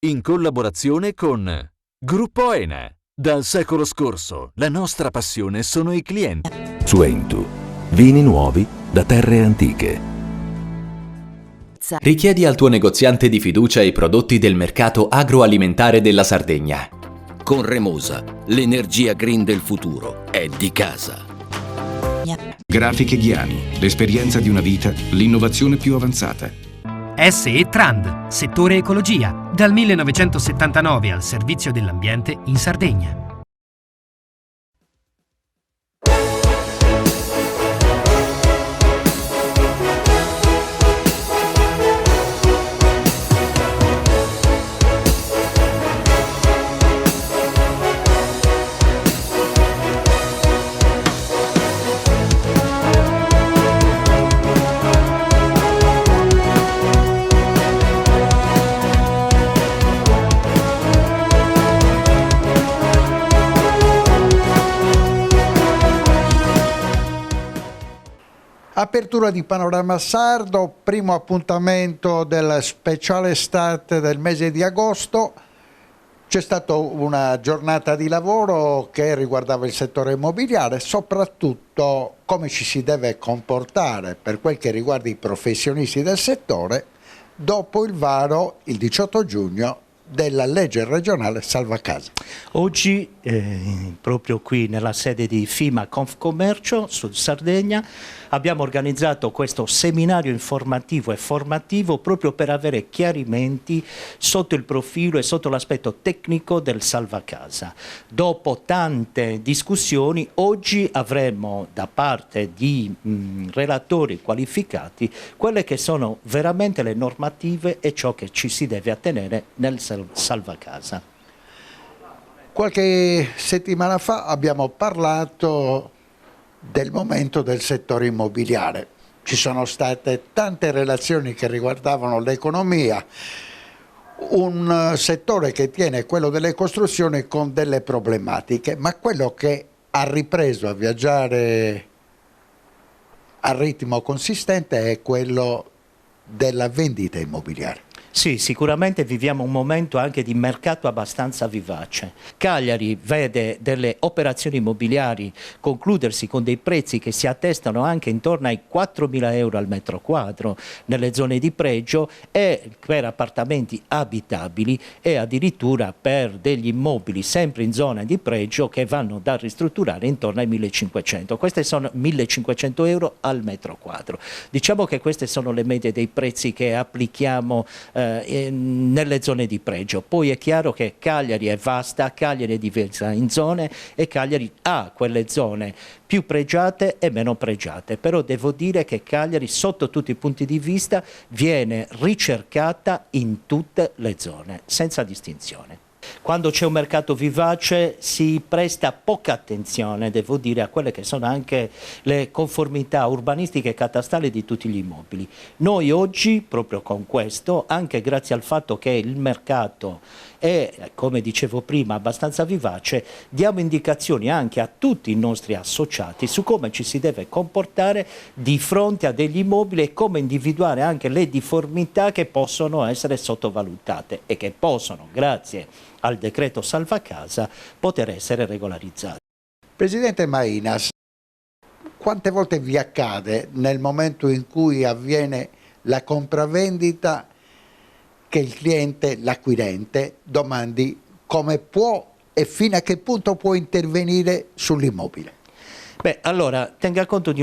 in collaborazione con Gruppo ENA. Dal secolo scorso, la nostra passione sono i clienti. Suentu, vini nuovi da terre antiche. Richiedi al tuo negoziante di fiducia i prodotti del mercato agroalimentare della Sardegna. Con Remosa, l'energia green del futuro è di casa. Grafiche Ghiani, l'esperienza di una vita, l'innovazione più avanzata. SE Trand, settore ecologia, dal 1979 al servizio dell'ambiente in Sardegna. Apertura di Panorama Sardo, primo appuntamento del speciale estate del mese di agosto. C'è stata una giornata di lavoro che riguardava il settore immobiliare, soprattutto come ci si deve comportare per quel che riguarda i professionisti del settore dopo il varo il 18 giugno della legge regionale Salva Casa. Oggi, proprio qui nella sede di FIMA Confcommercio, Sud Sardegna, abbiamo organizzato questo seminario informativo e formativo proprio per avere chiarimenti sotto il profilo e sotto l'aspetto tecnico del Salva Casa. Dopo tante discussioni, oggi avremo da parte di relatori qualificati quelle che sono veramente le normative e ciò che ci si deve attenere nel Salva Casa. Qualche settimana fa abbiamo parlato del momento del settore immobiliare. Ci sono state tante relazioni che riguardavano l'economia, un settore che tiene quello delle costruzioni con delle problematiche, ma quello che ha ripreso a viaggiare a ritmo consistente è quello della vendita immobiliare. Sì, sicuramente viviamo un momento anche di mercato abbastanza vivace. Cagliari vede delle operazioni immobiliari concludersi con dei prezzi che si attestano anche intorno ai 4.000 euro al metro quadro nelle zone di pregio e per appartamenti abitabili e addirittura per degli immobili sempre in zona di pregio che vanno da ristrutturare intorno ai 1.500. Queste sono 1.500 euro al metro quadro. Diciamo che queste sono le medie dei prezzi che applichiamo nelle zone di pregio. Poi è chiaro che Cagliari è vasta, Cagliari è divisa in zone e Cagliari ha quelle zone più pregiate e meno pregiate, però devo dire che Cagliari sotto tutti i punti di vista viene ricercata in tutte le zone, senza distinzione. Quando c'è un mercato vivace si presta poca attenzione, devo dire, a quelle che sono anche le conformità urbanistiche e catastali di tutti gli immobili. Noi oggi, proprio con questo, anche grazie al fatto che il mercato è, come dicevo prima, abbastanza vivace, diamo indicazioni anche a tutti i nostri associati su come ci si deve comportare di fronte a degli immobili e come individuare anche le difformità che possono essere sottovalutate e che possono, grazie al decreto Salva Casa, poter essere regolarizzate. Presidente Mainas, quante volte vi accade nel momento in cui avviene la compravendita che il cliente, l'acquirente, domandi come può e fino a che punto può intervenire sull'immobile? Beh, allora, tieni conto di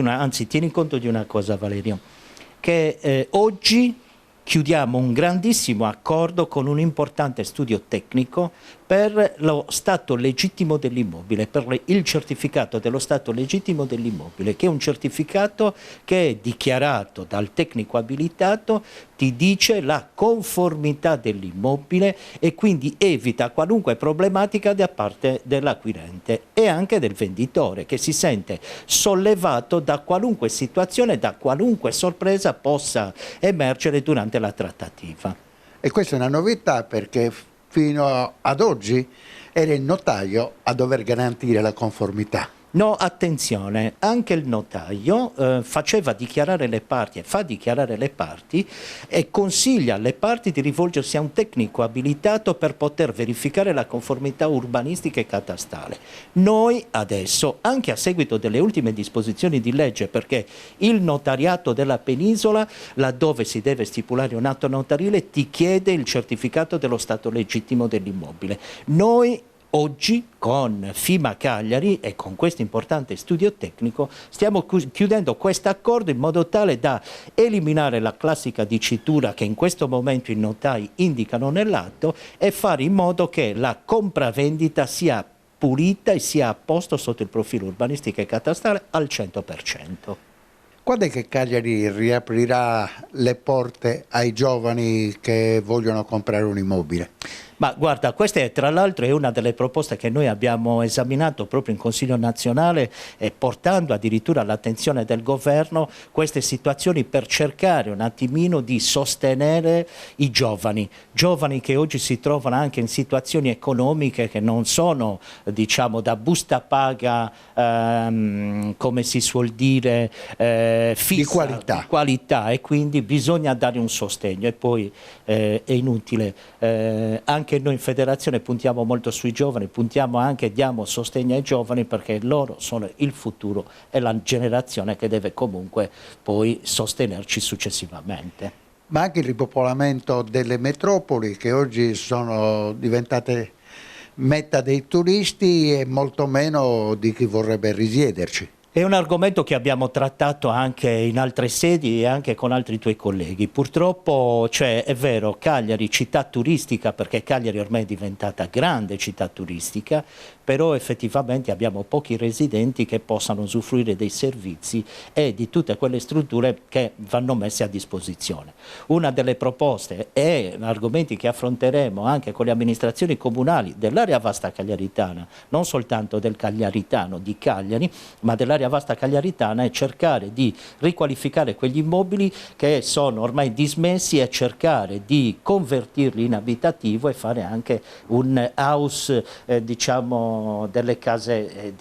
una cosa, Valerio, che oggi chiudiamo un grandissimo accordo con un importante studio tecnico per lo stato legittimo dell'immobile, per il certificato dello stato legittimo dell'immobile, che è un certificato che è dichiarato dal tecnico abilitato, ti dice la conformità dell'immobile e quindi evita qualunque problematica da parte dell'acquirente e anche del venditore, che si sente sollevato da qualunque situazione, da qualunque sorpresa possa emergere durante la trattativa. E questa è una novità perché fino ad oggi era il notaio a dover garantire la conformità. No, attenzione, anche il notaio faceva dichiarare le parti e fa dichiarare le parti e consiglia alle parti di rivolgersi a un tecnico abilitato per poter verificare la conformità urbanistica e catastale. Noi adesso, anche a seguito delle ultime disposizioni di legge, perché il notariato della penisola, laddove si deve stipulare un atto notarile, ti chiede il certificato dello stato legittimo dell'immobile. Noi oggi con FIMA Cagliari e con questo importante studio tecnico stiamo chiudendo questo accordo in modo tale da eliminare la classica dicitura che in questo momento i notai indicano nell'atto e fare in modo che la compravendita sia pulita e sia a posto sotto il profilo urbanistico e catastale al 100%. Quando è che Cagliari riaprirà le porte ai giovani che vogliono comprare un immobile? Ma guarda, questa tra l'altro è una delle proposte che noi abbiamo esaminato proprio in Consiglio nazionale, portando addirittura all'attenzione del governo queste situazioni per cercare un attimino di sostenere i giovani che oggi si trovano anche in situazioni economiche che non sono, diciamo, da busta paga, come si suol dire, fissa, di qualità, e quindi bisogna dare un sostegno. E poi è inutile, anche noi in federazione puntiamo molto sui giovani, diamo sostegno ai giovani perché loro sono il futuro e la generazione che deve comunque poi sostenerci successivamente. Ma anche il ripopolamento delle metropoli che oggi sono diventate meta dei turisti e molto meno di chi vorrebbe risiederci. È un argomento che abbiamo trattato anche in altre sedi e anche con altri tuoi colleghi. Purtroppo, è vero, Cagliari città turistica, perché Cagliari ormai è diventata grande città turistica, però effettivamente abbiamo pochi residenti che possano usufruire dei servizi e di tutte quelle strutture che vanno messe a disposizione. Una delle proposte e argomenti che affronteremo anche con le amministrazioni comunali dell'area vasta cagliaritana, non soltanto del cagliaritano di Cagliari, ma dell'area vasta cagliaritana, è cercare di riqualificare quegli immobili che sono ormai dismessi e cercare di convertirli in abitativo e fare anche un house, delle case,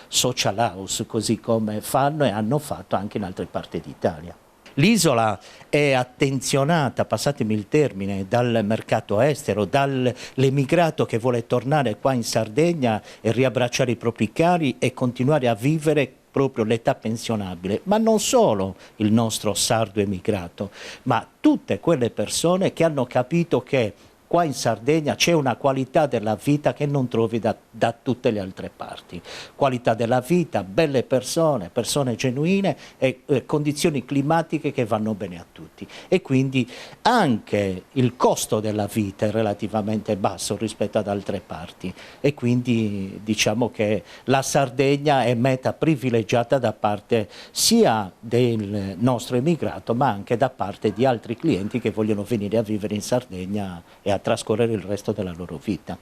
social house, così come fanno e hanno fatto anche in altre parti d'Italia. L'isola è attenzionata, passatemi il termine, dal mercato estero, dall'emigrato che vuole tornare qua in Sardegna e riabbracciare i propri cari e continuare a vivere proprio l'età pensionabile, ma non solo il nostro sardo emigrato, ma tutte quelle persone che hanno capito che qua in Sardegna c'è una qualità della vita che non trovi da tutte le altre parti. Qualità della vita, belle persone genuine e condizioni climatiche che vanno bene a tutti. E quindi anche il costo della vita è relativamente basso rispetto ad altre parti. E quindi diciamo che la Sardegna è meta privilegiata da parte sia del nostro emigrato, ma anche da parte di altri clienti che vogliono venire a vivere in Sardegna e a trascorrere il resto della loro vita.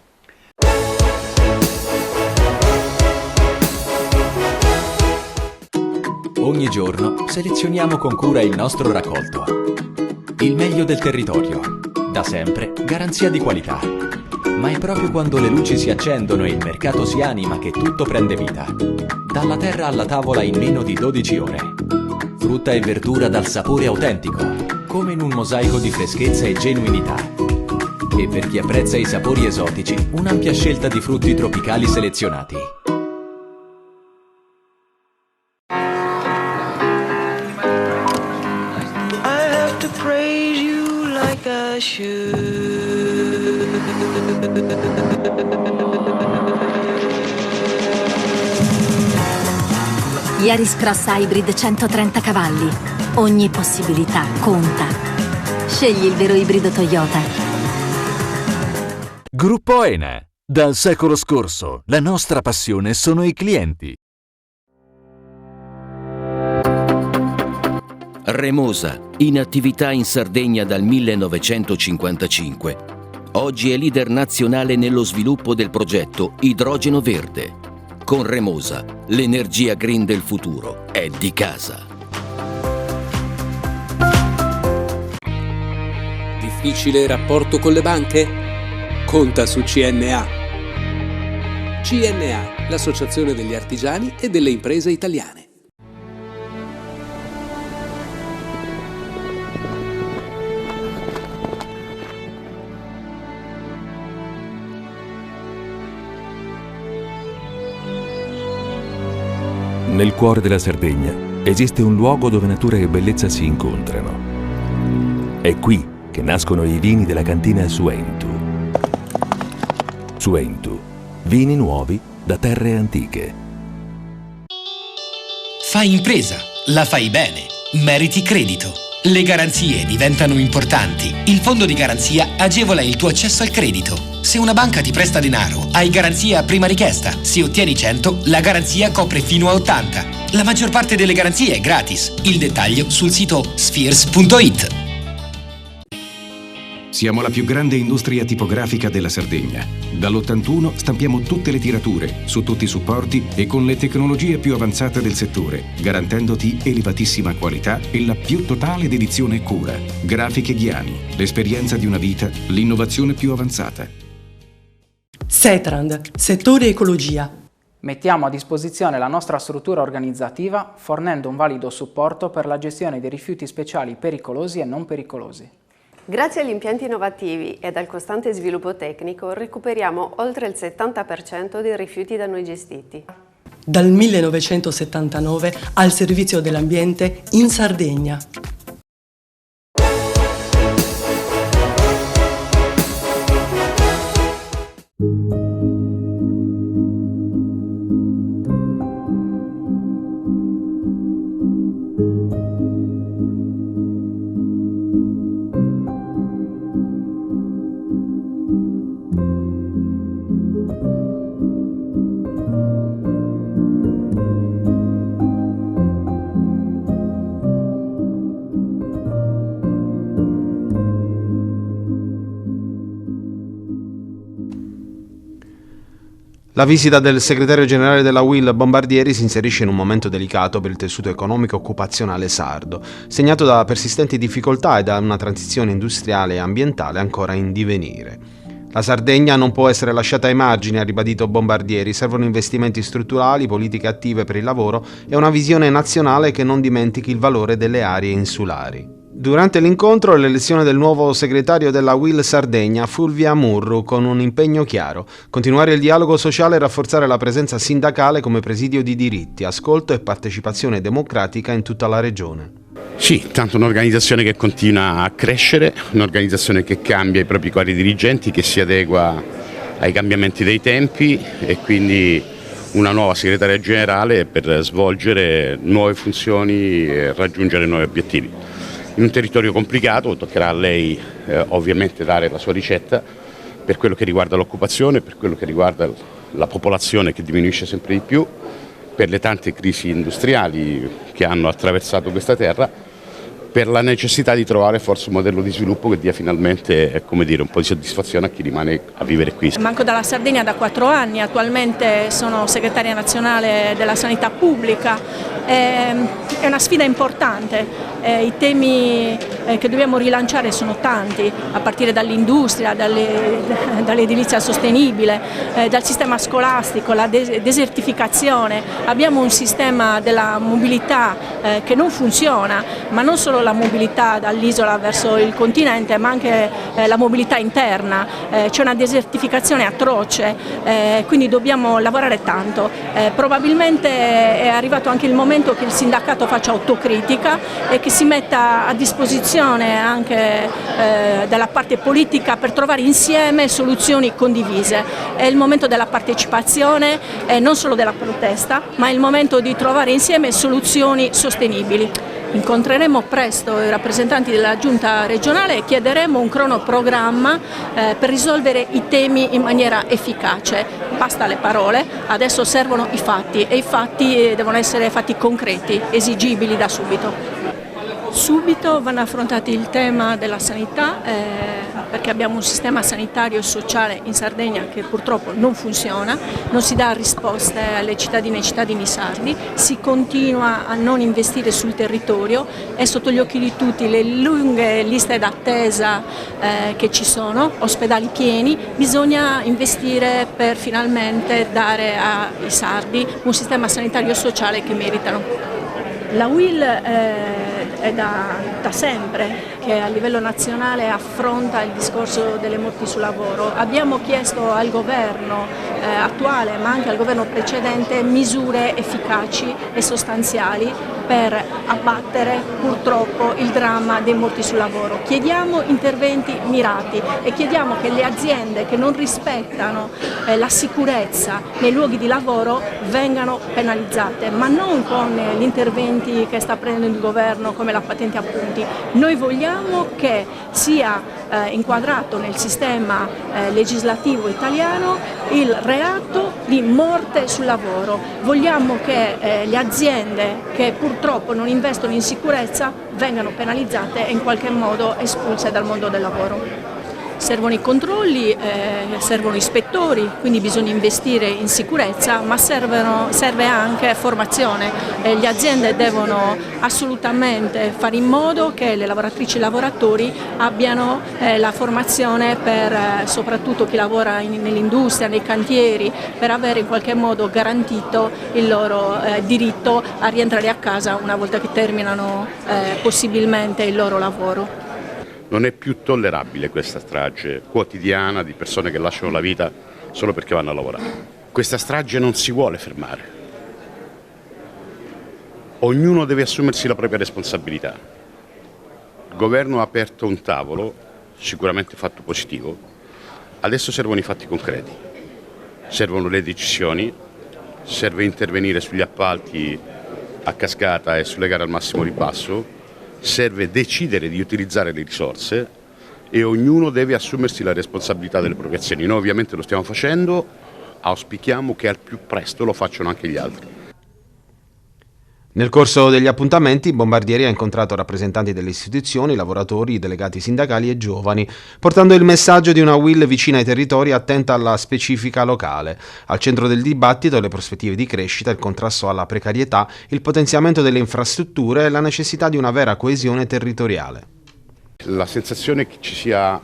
Ogni giorno selezioniamo con cura il nostro raccolto. Il meglio del territorio, da sempre garanzia di qualità. Ma è proprio quando le luci si accendono e il mercato si anima che tutto prende vita. Dalla terra alla tavola in meno di 12 ore. Frutta e verdura dal sapore autentico, come in un mosaico di freschezza e genuinità. E per chi apprezza i sapori esotici, un'ampia scelta di frutti tropicali selezionati. I have to praise you like I should. Yaris Cross Hybrid 130 cavalli. Ogni possibilità conta. Scegli il vero ibrido Toyota. Gruppo ENE. Dal secolo scorso, la nostra passione sono i clienti. Remosa, in attività in Sardegna dal 1955. Oggi è leader nazionale nello sviluppo del progetto Idrogeno Verde. Con Remosa, l'energia green del futuro è di casa. Difficile rapporto con le banche? Conta su CNA. CNA l'associazione degli artigiani e delle imprese italiane. Nel cuore della Sardegna esiste un luogo dove natura e bellezza si incontrano. È qui che nascono i vini della cantina Suentu. Suentu, vini nuovi da terre antiche. Fai impresa, la fai bene, meriti credito. Le garanzie diventano importanti. Il fondo di garanzia agevola il tuo accesso al credito. Se una banca ti presta denaro, hai garanzia a prima richiesta. Se ottieni 100, la garanzia copre fino a 80. La maggior parte delle garanzie è gratis. Il dettaglio sul sito spheres.it. Siamo la più grande industria tipografica della Sardegna. Dall'81 stampiamo tutte le tirature, su tutti i supporti e con le tecnologie più avanzate del settore, garantendoti elevatissima qualità e la più totale dedizione e cura. Grafiche Ghiani, l'esperienza di una vita, l'innovazione più avanzata. Setrand, settore ecologia. Mettiamo a disposizione la nostra struttura organizzativa fornendo un valido supporto per la gestione dei rifiuti speciali pericolosi e non pericolosi. Grazie agli impianti innovativi e al costante sviluppo tecnico recuperiamo oltre il 70% dei rifiuti da noi gestiti. Dal 1979 al servizio dell'ambiente in Sardegna. La visita del segretario generale della UIL Bombardieri si inserisce in un momento delicato per il tessuto economico e occupazionale sardo, segnato da persistenti difficoltà e da una transizione industriale e ambientale ancora in divenire. La Sardegna non può essere lasciata ai margini, ha ribadito Bombardieri, servono investimenti strutturali, politiche attive per il lavoro e una visione nazionale che non dimentichi il valore delle aree insulari. Durante l'incontro l'elezione del nuovo segretario della UIL Sardegna, Fulvia Murru, con un impegno chiaro: continuare il dialogo sociale e rafforzare la presenza sindacale come presidio di diritti, ascolto e partecipazione democratica in tutta la regione. Sì, tanto un'organizzazione che continua a crescere, un'organizzazione che cambia i propri quadri dirigenti, che si adegua ai cambiamenti dei tempi e quindi una nuova segretaria generale per svolgere nuove funzioni e raggiungere nuovi obiettivi. In un territorio complicato toccherà a lei ovviamente dare la sua ricetta per quello che riguarda l'occupazione, per quello che riguarda la popolazione che diminuisce sempre di più, per le tante crisi industriali che hanno attraversato questa terra, per la necessità di trovare forse un modello di sviluppo che dia finalmente, come dire, un po' di soddisfazione a chi rimane a vivere qui. Manco dalla Sardegna da 4 anni, attualmente sono segretaria nazionale della sanità pubblica, è una sfida importante. I temi che dobbiamo rilanciare sono tanti, a partire dall'industria, dall'edilizia sostenibile, dal sistema scolastico, la desertificazione. Abbiamo un sistema della mobilità che non funziona, ma non solo la mobilità dall'isola verso il continente, ma anche la mobilità interna. C'è una desertificazione atroce, quindi dobbiamo lavorare tanto. Probabilmente è arrivato anche il momento che il sindacato faccia autocritica e che si metta a disposizione anche della parte politica per trovare insieme soluzioni condivise. È il momento della partecipazione, non solo della protesta, ma è il momento di trovare insieme soluzioni sostenibili. Incontreremo presto i rappresentanti della giunta regionale e chiederemo un cronoprogramma per risolvere i temi in maniera efficace. Basta le parole, adesso servono i fatti e i fatti devono essere fatti concreti, esigibili da subito. Subito vanno affrontati il tema della sanità, perché abbiamo un sistema sanitario e sociale in Sardegna che purtroppo non funziona, non si dà risposte alle cittadine e cittadini sardi, si continua a non investire sul territorio, è sotto gli occhi di tutti le lunghe liste d'attesa che ci sono, ospedali pieni, bisogna investire per finalmente dare ai sardi un sistema sanitario e sociale che meritano. La UIL è da sempre che a livello nazionale affronta il discorso delle morti sul lavoro. Abbiamo chiesto al governo attuale, ma anche al governo precedente, misure efficaci e sostanziali per abbattere purtroppo il dramma dei morti sul lavoro. Chiediamo interventi mirati e chiediamo che le aziende che non rispettano la sicurezza nei luoghi di lavoro vengano penalizzate, ma non con gli interventi che sta prendendo il governo come la patente a punti. Noi vogliamo che sia inquadrato nel sistema legislativo italiano il reato di morte sul lavoro. Vogliamo che le aziende che purtroppo non investono in sicurezza vengano penalizzate e in qualche modo espulse dal mondo del lavoro. Servono i controlli, servono ispettori, quindi bisogna investire in sicurezza, ma serve anche formazione. Le aziende devono assolutamente fare in modo che le lavoratrici e i lavoratori abbiano la formazione per soprattutto chi lavora nell'industria, nei cantieri, per avere in qualche modo garantito il loro diritto a rientrare a casa una volta che terminano possibilmente il loro lavoro. Non è più tollerabile questa strage quotidiana di persone che lasciano la vita solo perché vanno a lavorare. Questa strage non si vuole fermare. Ognuno deve assumersi la propria responsabilità. Il governo ha aperto un tavolo, sicuramente fatto positivo. Adesso servono i fatti concreti, servono le decisioni, serve intervenire sugli appalti a cascata e sulle gare al massimo ribasso. Serve decidere di utilizzare le risorse e ognuno deve assumersi la responsabilità delle proprie azioni. Noi ovviamente lo stiamo facendo, auspichiamo che al più presto lo facciano anche gli altri. Nel corso degli appuntamenti, Bombardieri ha incontrato rappresentanti delle istituzioni, lavoratori, delegati sindacali e giovani, portando il messaggio di una UIL vicina ai territori, attenta alla specifica locale. Al centro del dibattito le prospettive di crescita, il contrasto alla precarietà, il potenziamento delle infrastrutture e la necessità di una vera coesione territoriale. La sensazione che ci sia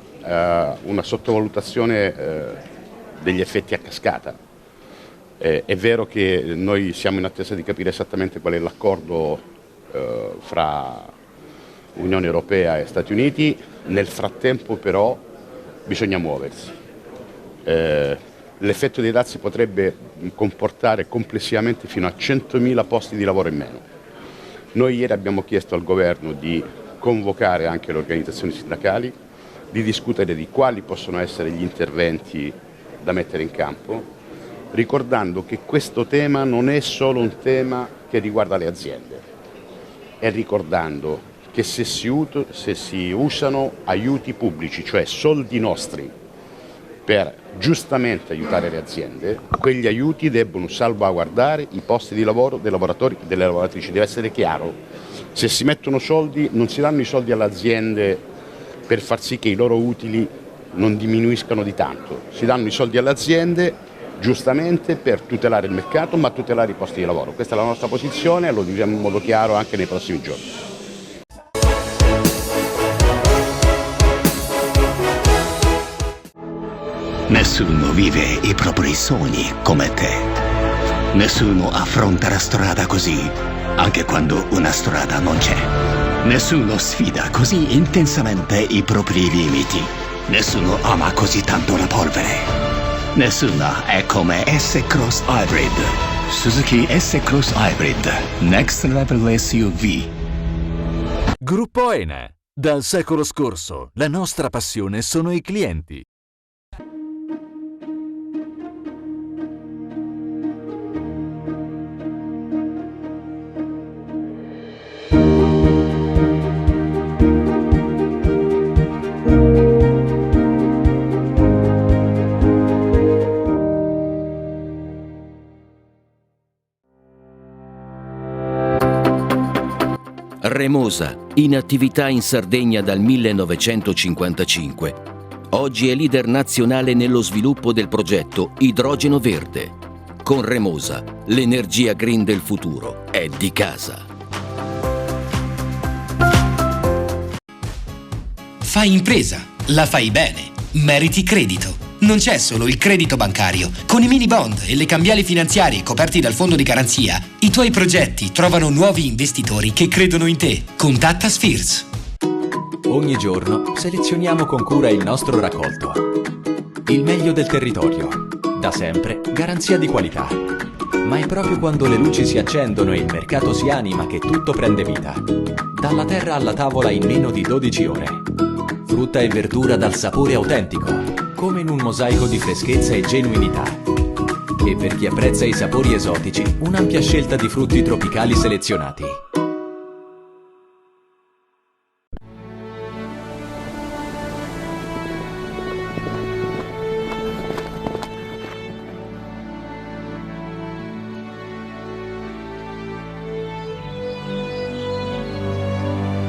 una sottovalutazione degli effetti a cascata. È vero che noi siamo in attesa di capire esattamente qual è l'accordo fra Unione Europea e Stati Uniti, nel frattempo però bisogna muoversi. L'effetto dei dazi potrebbe comportare complessivamente fino a 100.000 posti di lavoro in meno. Noi ieri abbiamo chiesto al governo di convocare anche le organizzazioni sindacali, di discutere di quali possono essere gli interventi da mettere in campo, ricordando che questo tema non è solo un tema che riguarda le aziende, e ricordando che se si usano aiuti pubblici, cioè soldi nostri, per giustamente aiutare le aziende, quegli aiuti debbono salvaguardare i posti di lavoro dei lavoratori e delle lavoratrici. Deve essere chiaro, se si mettono soldi, non si danno i soldi alle aziende per far sì che i loro utili non diminuiscano di tanto, si danno i soldi alle aziende giustamente per tutelare il mercato, ma tutelare i posti di lavoro. Questa è la nostra posizione e lo diciamo in modo chiaro anche nei prossimi giorni. Nessuno vive i propri sogni come te. Nessuno affronta la strada così, anche quando una strada non c'è. Nessuno sfida così intensamente i propri limiti. Nessuno ama così tanto la polvere. Nessuna è come S-Cross Hybrid. Suzuki S-Cross Hybrid. Next Level SUV. Gruppo ENE. Dal secolo scorso, la nostra passione sono i clienti. Remosa, in attività in Sardegna dal 1955, Oggi è leader nazionale nello sviluppo del progetto Idrogeno Verde. Con Remosa, l'energia green del futuro è di casa. Fai impresa, la fai bene, meriti credito. Non c'è solo il credito bancario. Con i mini bond e le cambiali finanziarie coperti dal fondo di garanzia, i tuoi progetti trovano nuovi investitori che credono in te. Contatta Spheres. Ogni giorno selezioniamo con cura il nostro raccolto. Il meglio del territorio. Da sempre, garanzia di qualità. Ma è proprio quando le luci si accendono e il mercato si anima che tutto prende vita. Dalla terra alla tavola in meno di 12 ore. Frutta e verdura dal sapore autentico, come in un mosaico di freschezza e genuinità. E per chi apprezza i sapori esotici, un'ampia scelta di frutti tropicali selezionati.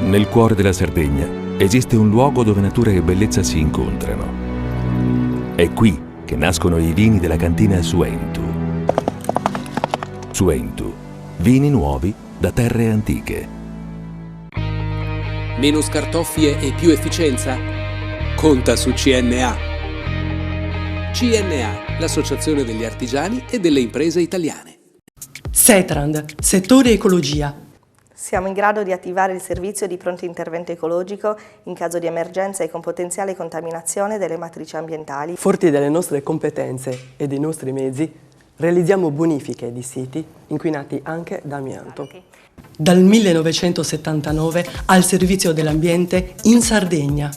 Nel cuore della Sardegna esiste un luogo dove natura e bellezza si incontrano. È qui che nascono i vini della cantina Suentu. Suentu, vini nuovi da terre antiche. Meno scartoffie e più efficienza? Conta su CNA. CNA, l'associazione degli artigiani e delle imprese italiane. Setrand, settore ecologia. Siamo in grado di attivare il servizio di pronto intervento ecologico in caso di emergenza e con potenziale contaminazione delle matrici ambientali. Forti delle nostre competenze e dei nostri mezzi, realizziamo bonifiche di siti inquinati anche da amianto. Dal 1979 al servizio dell'ambiente in Sardegna.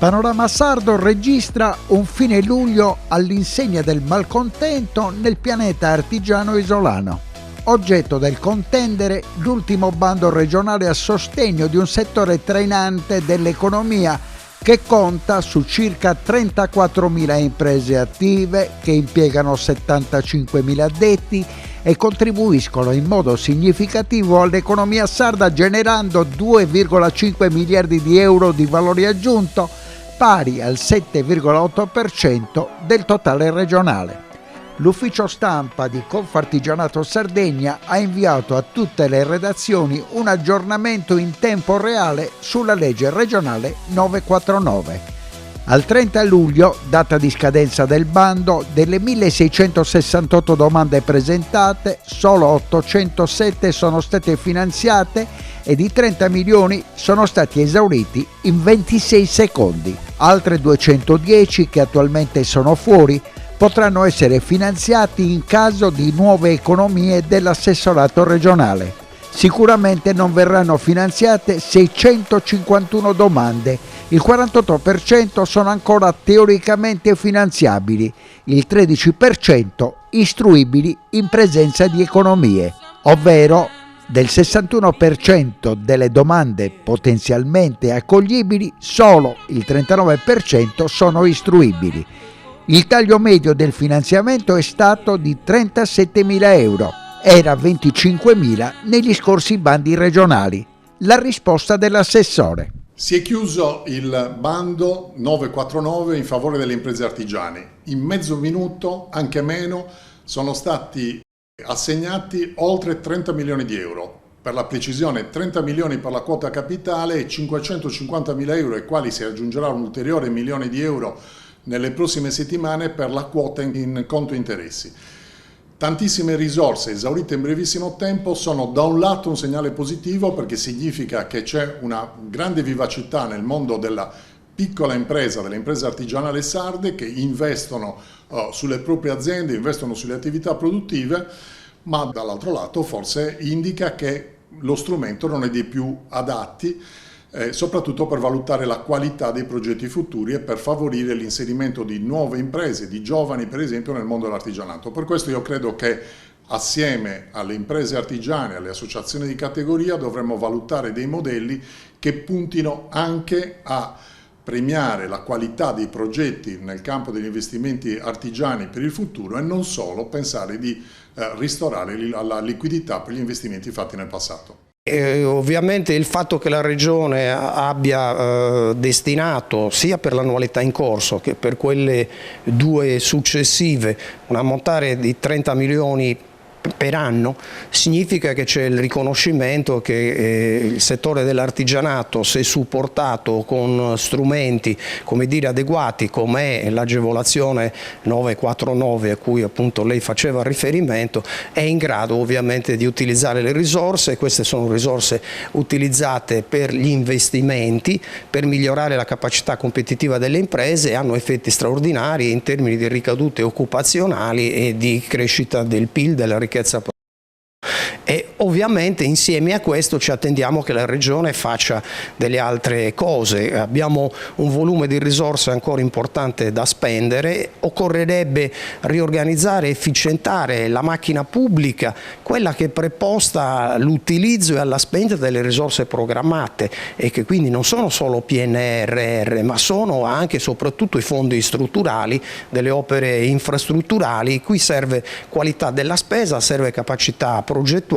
Panorama Sardo registra un fine luglio all'insegna del malcontento nel pianeta artigiano isolano. Oggetto del contendere l'ultimo bando regionale a sostegno di un settore trainante dell'economia che conta su circa 34.000 imprese attive che impiegano 75.000 addetti e contribuiscono in modo significativo all'economia sarda generando 2,5 miliardi di euro di valore aggiunto, pari al 7,8% del totale regionale. L'ufficio stampa di Confartigianato Sardegna ha inviato a tutte le redazioni un aggiornamento in tempo reale sulla legge regionale 949. Al 30 luglio, data di scadenza del bando, delle 1.668 domande presentate, solo 807 sono state finanziate e di 30 milioni sono stati esauriti in 26 secondi. Altre 210 che attualmente sono fuori potranno essere finanziati in caso di nuove economie dell'assessorato regionale. Sicuramente non verranno finanziate 651 domande, il 48% sono ancora teoricamente finanziabili, il 13% istruibili in presenza di economie, ovvero del 61% delle domande potenzialmente accoglibili, solo il 39% sono istruibili. Il taglio medio del finanziamento è stato di 37.000 euro, era 25.000 negli scorsi bandi regionali. La risposta dell'assessore. Si è chiuso il bando 949 in favore delle imprese artigiane. In mezzo minuto, anche meno, sono stati assegnati oltre 30 milioni di euro. Per la precisione 30 milioni per la quota capitale e 550.000 euro, ai quali si aggiungerà un ulteriore milione di euro nelle prossime settimane per la quota in conto interessi. Tantissime risorse esaurite in brevissimo tempo sono da un lato un segnale positivo perché significa che c'è una grande vivacità nel mondo della piccola impresa, delle imprese artigianali sarde che investono sulle proprie aziende, investono sulle attività produttive, ma dall'altro lato forse indica che lo strumento non è dei più adatti soprattutto per valutare la qualità dei progetti futuri e per favorire l'inserimento di nuove imprese, di giovani per esempio nel mondo dell'artigianato. Per questo io credo che assieme alle imprese artigiane, alle associazioni di categoria, dovremmo valutare dei modelli che puntino anche a premiare la qualità dei progetti nel campo degli investimenti artigiani per il futuro e non solo pensare di ristorare la liquidità per gli investimenti fatti nel passato. Ovviamente il fatto che la Regione abbia destinato sia per l'annualità in corso che per quelle due successive un ammontare di 30 milioni per anno significa che c'è il riconoscimento che il settore dell'artigianato, se supportato con strumenti adeguati come l'agevolazione 949 a cui appunto lei faceva riferimento, è in grado ovviamente di utilizzare le risorse. Queste sono risorse utilizzate per gli investimenti, per migliorare la capacità competitiva delle imprese e hanno effetti straordinari in termini di ricadute occupazionali e di crescita del PIL, della ricchezza. E ovviamente insieme a questo ci attendiamo che la Regione faccia delle altre cose. Abbiamo un volume di risorse ancora importante da spendere, occorrerebbe riorganizzare e efficientare la macchina pubblica, quella che è preposta all'utilizzo e alla spesa delle risorse programmate e che quindi non sono solo PNRR ma sono anche e soprattutto i fondi strutturali delle opere infrastrutturali. Qui serve qualità della spesa, serve capacità progettuale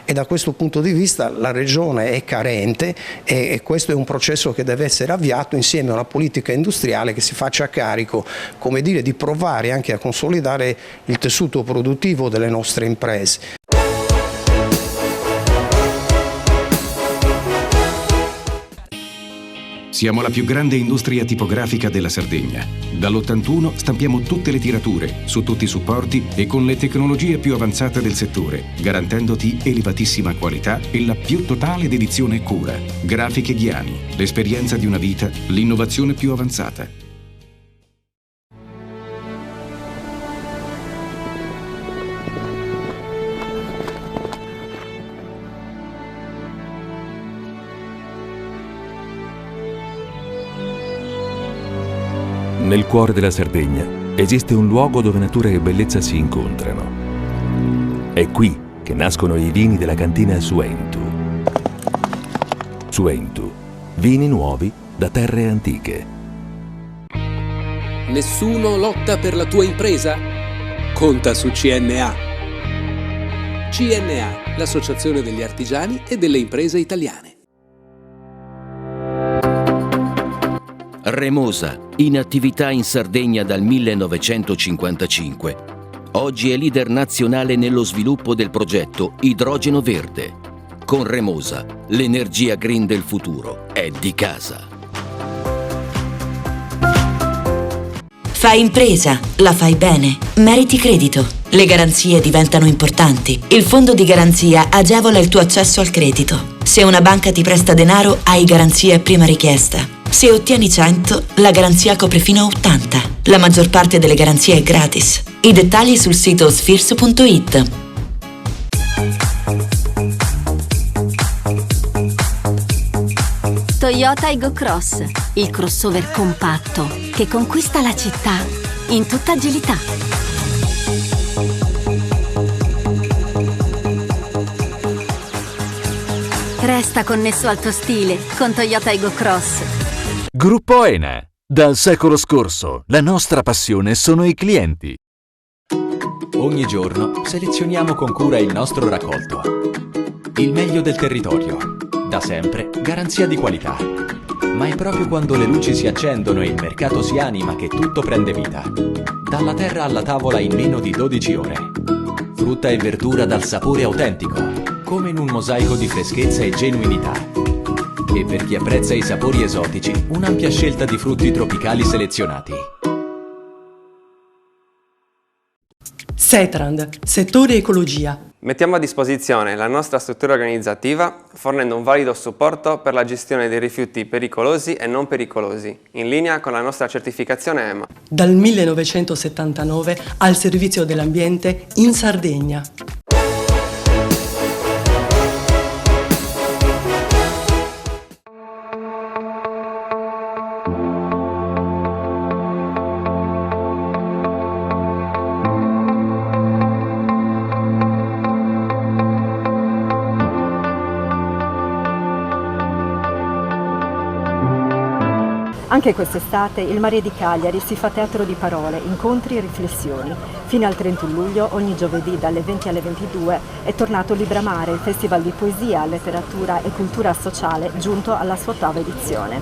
e da questo punto di vista la Regione è carente e questo è un processo che deve essere avviato insieme a una politica industriale che si faccia carico, come dire, di provare anche a consolidare il tessuto produttivo delle nostre imprese. Siamo la più grande industria tipografica della Sardegna. Dall'81 stampiamo tutte le tirature, su tutti i supporti e con le tecnologie più avanzate del settore, garantendoti elevatissima qualità e la più totale dedizione e cura. Grafiche Ghiani, l'esperienza di una vita, l'innovazione più avanzata. Nel cuore della Sardegna esiste un luogo dove natura e bellezza si incontrano. È qui che nascono i vini della cantina Suentu. Suentu, vini nuovi da terre antiche. Nessuno lotta per la tua impresa? Conta su CNA. CNA, l'associazione degli artigiani e delle imprese italiane. Remosa, in attività in Sardegna dal 1955. Oggi è leader nazionale nello sviluppo del progetto Idrogeno Verde. Con Remosa, l'energia green del futuro è di casa. Fai impresa, la fai bene, meriti credito. Le garanzie diventano importanti. Il fondo di garanzia agevola il tuo accesso al credito. Se una banca ti presta denaro, hai garanzia a prima richiesta. Se ottieni 100, la garanzia copre fino a 80. La maggior parte delle garanzie è gratis. I dettagli sul sito sfirso.it. Toyota Aygo Cross, il crossover compatto che conquista la città in tutta agilità. Resta connesso al tuo stile con Toyota Aygo Cross. Gruppo ENE. Dal secolo scorso, la nostra passione sono i clienti. Ogni giorno selezioniamo con cura il nostro raccolto. Il meglio del territorio. Da sempre, garanzia di qualità. Ma è proprio quando le luci si accendono e il mercato si anima che tutto prende vita. Dalla terra alla tavola in meno di 12 ore. Frutta e verdura dal sapore autentico, come in un mosaico di freschezza e genuinità. E per chi apprezza i sapori esotici, un'ampia scelta di frutti tropicali selezionati. Setrand, settore ecologia. Mettiamo a disposizione la nostra struttura organizzativa fornendo un valido supporto per la gestione dei rifiuti pericolosi e non pericolosi, in linea con la nostra certificazione EMA. Dal 1979 al servizio dell'ambiente in Sardegna. Anche quest'estate il Mare di Cagliari si fa teatro di parole, incontri e riflessioni. Fino al 31 luglio, ogni giovedì dalle 20 alle 22, è tornato Libramare, il festival di poesia, letteratura e cultura sociale, giunto alla sua 8ª edizione.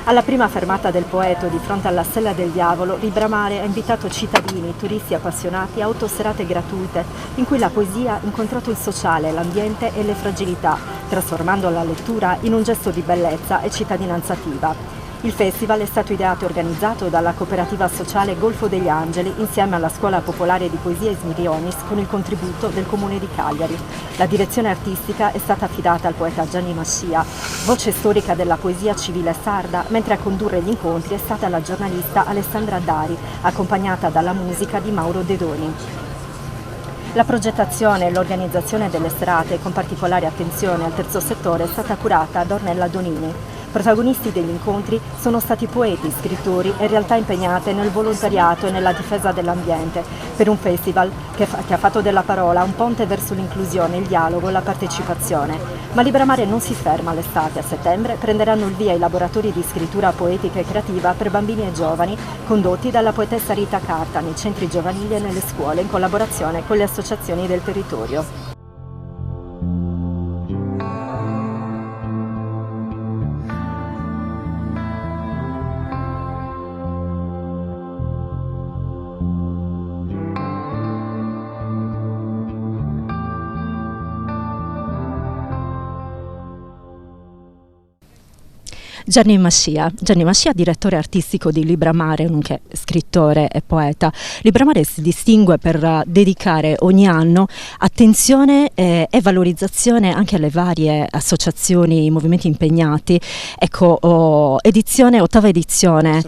Alla prima fermata del Poeto, di fronte alla Sella del Diavolo, Libramare ha invitato cittadini, turisti appassionati a 8 serate gratuite in cui la poesia ha incontrato il sociale, l'ambiente e le fragilità, trasformando la lettura in un gesto di bellezza e cittadinanza attiva. Il festival è stato ideato e organizzato dalla cooperativa sociale Golfo degli Angeli insieme alla Scuola Popolare di Poesia Ismirionis con il contributo del Comune di Cagliari. La direzione artistica è stata affidata al poeta Gianni Mascia, voce storica della poesia civile sarda, mentre a condurre gli incontri è stata la giornalista Alessandra Dari, accompagnata dalla musica di Mauro Dedoni. La progettazione e l'organizzazione delle serate, con particolare attenzione al terzo settore, è stata curata da Ornella Donini. Protagonisti degli incontri sono stati poeti, scrittori e realtà impegnate nel volontariato e nella difesa dell'ambiente, per un festival che ha fatto della parola un ponte verso l'inclusione, il dialogo e la partecipazione. Ma Libramare non si ferma all'estate. A settembre prenderanno il via i laboratori di scrittura poetica e creativa per bambini e giovani, condotti dalla poetessa Rita Carta nei centri giovanili e nelle scuole, in collaborazione con le associazioni del territorio. Gianni Mascia, direttore artistico di Libramare, nonché scrittore e poeta. Libramare si distingue per dedicare ogni anno attenzione e valorizzazione anche alle varie associazioni, movimenti impegnati. Ecco, 8ª edizione.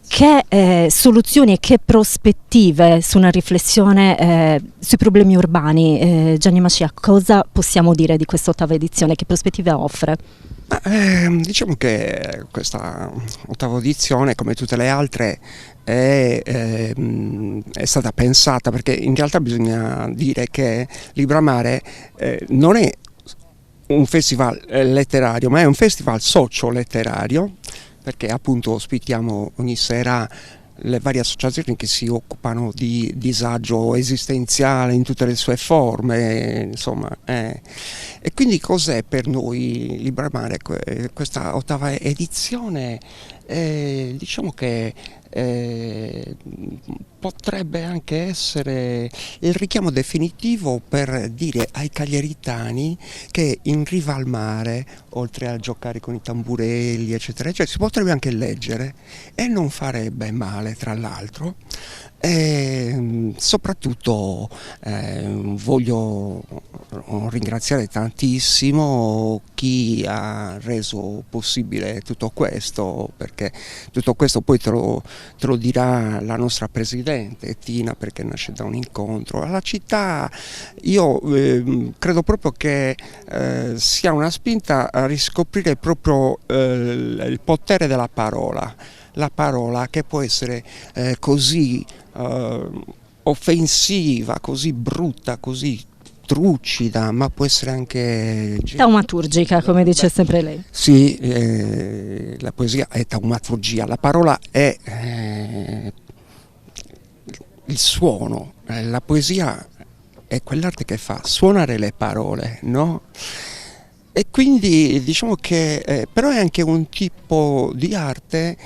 Che soluzioni e che prospettive su una riflessione sui problemi urbani? Gianni Mascia, cosa possiamo dire di questa 8ª edizione? Che prospettive offre? Diciamo che questa 8ª edizione, come tutte le altre, è stata pensata, perché in realtà bisogna dire che Libramare non è un festival letterario, ma è un festival socio-letterario, perché appunto ospitiamo ogni sera le varie associazioni che si occupano di disagio esistenziale in tutte le sue forme, insomma. E quindi cos'è per noi Libramare questa 8ª edizione? Diciamo che potrebbe anche essere il richiamo definitivo per dire ai cagliaritani che in riva al mare, oltre a giocare con i tamburelli eccetera eccetera, si potrebbe anche leggere, e non farebbe male, tra l'altro. E soprattutto voglio ringraziare tantissimo chi ha reso possibile tutto questo, perché tutto questo poi te lo dirà la nostra presidente Tina, perché nasce da un incontro. Alla città io credo proprio che sia una spinta a riscoprire proprio il potere della parola. La parola che può essere così offensiva, così brutta, così trucida, ma può essere anche taumaturgica, come dice sempre lei. Sì, la poesia è taumaturgia, la parola è il suono, la poesia è quell'arte che fa suonare le parole, no? E quindi diciamo che però è anche un tipo di arte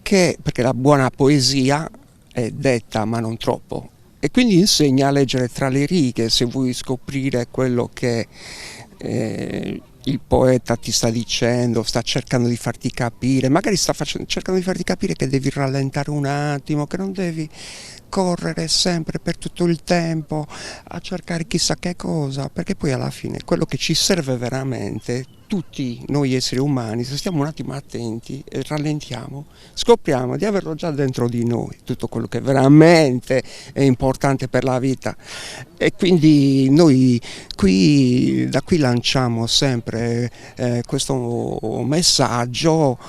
che, perché la buona poesia è detta ma non troppo, e quindi insegna a leggere tra le righe se vuoi scoprire quello che il poeta ti sta dicendo, sta cercando di farti capire, magari sta cercando di farti capire che devi rallentare un attimo, che non devi correre sempre per tutto il tempo a cercare chissà che cosa, perché poi alla fine quello che ci serve veramente, tutti noi esseri umani, se stiamo un attimo attenti e rallentiamo, scopriamo di averlo già dentro di noi, tutto quello che veramente è importante per la vita. E quindi noi da qui lanciamo sempre questo messaggio: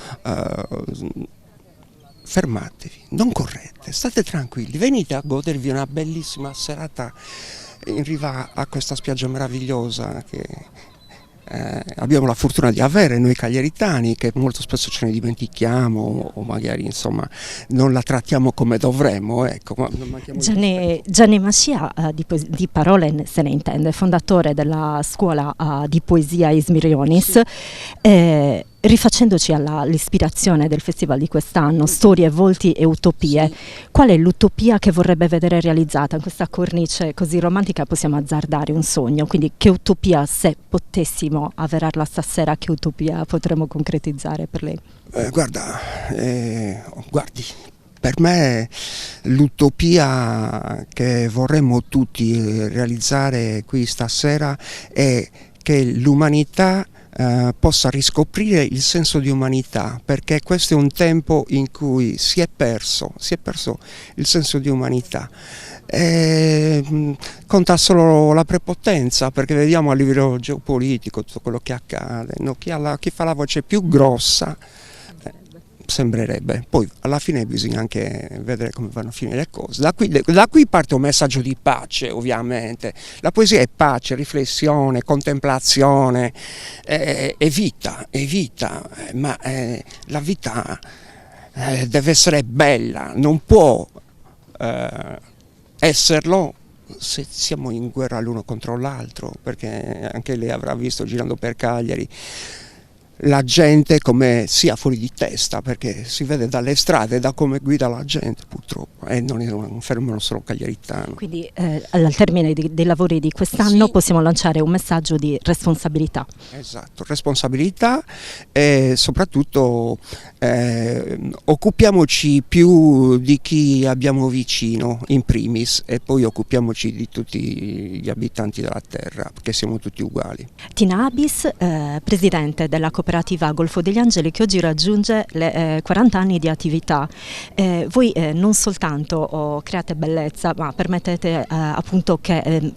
fermatevi, non correte, state tranquilli, venite a godervi una bellissima serata in riva a questa spiaggia meravigliosa che abbiamo la fortuna di avere noi cagliaritani, che molto spesso ce ne dimentichiamo o magari insomma non la trattiamo come dovremmo, ecco. Gianni Mascia di parole se ne intende, fondatore della scuola di poesia Ismirionis. Rifacendoci all'ispirazione del festival di quest'anno, Storie, Volti e Utopie, qual è l'utopia che vorrebbe vedere realizzata in questa cornice così romantica? Possiamo azzardare un sogno, quindi che utopia, se potessimo avverarla stasera, che utopia potremmo concretizzare per lei? Guardi, per me l'utopia che vorremmo tutti realizzare qui stasera è che l'umanità possa riscoprire il senso di umanità, perché questo è un tempo in cui si è perso il senso di umanità. Conta solo la prepotenza, perché vediamo a livello geopolitico tutto quello che accade, no? Chi fa la voce più grossa sembrerebbe, poi alla fine bisogna anche vedere come vanno a finire le cose. Da qui parte un messaggio di pace, ovviamente. La poesia è pace, riflessione, contemplazione, è vita, ma la vita deve essere bella, non può esserlo se siamo in guerra l'uno contro l'altro, perché anche lei avrà visto girando per Cagliari la gente come sia fuori di testa, perché si vede dalle strade, da come guida la gente purtroppo, e non è un fenomeno solo cagliaritano. Quindi al termine dei lavori di quest'anno possiamo lanciare un messaggio di responsabilità. Esatto, responsabilità e soprattutto occupiamoci più di chi abbiamo vicino in primis, e poi occupiamoci di tutti gli abitanti della terra, perché siamo tutti uguali. Tina Abis, presidente della cooperativa Golfo degli Angeli, che oggi raggiunge le 40 anni di attività. Voi non soltanto create bellezza, ma permettete appunto che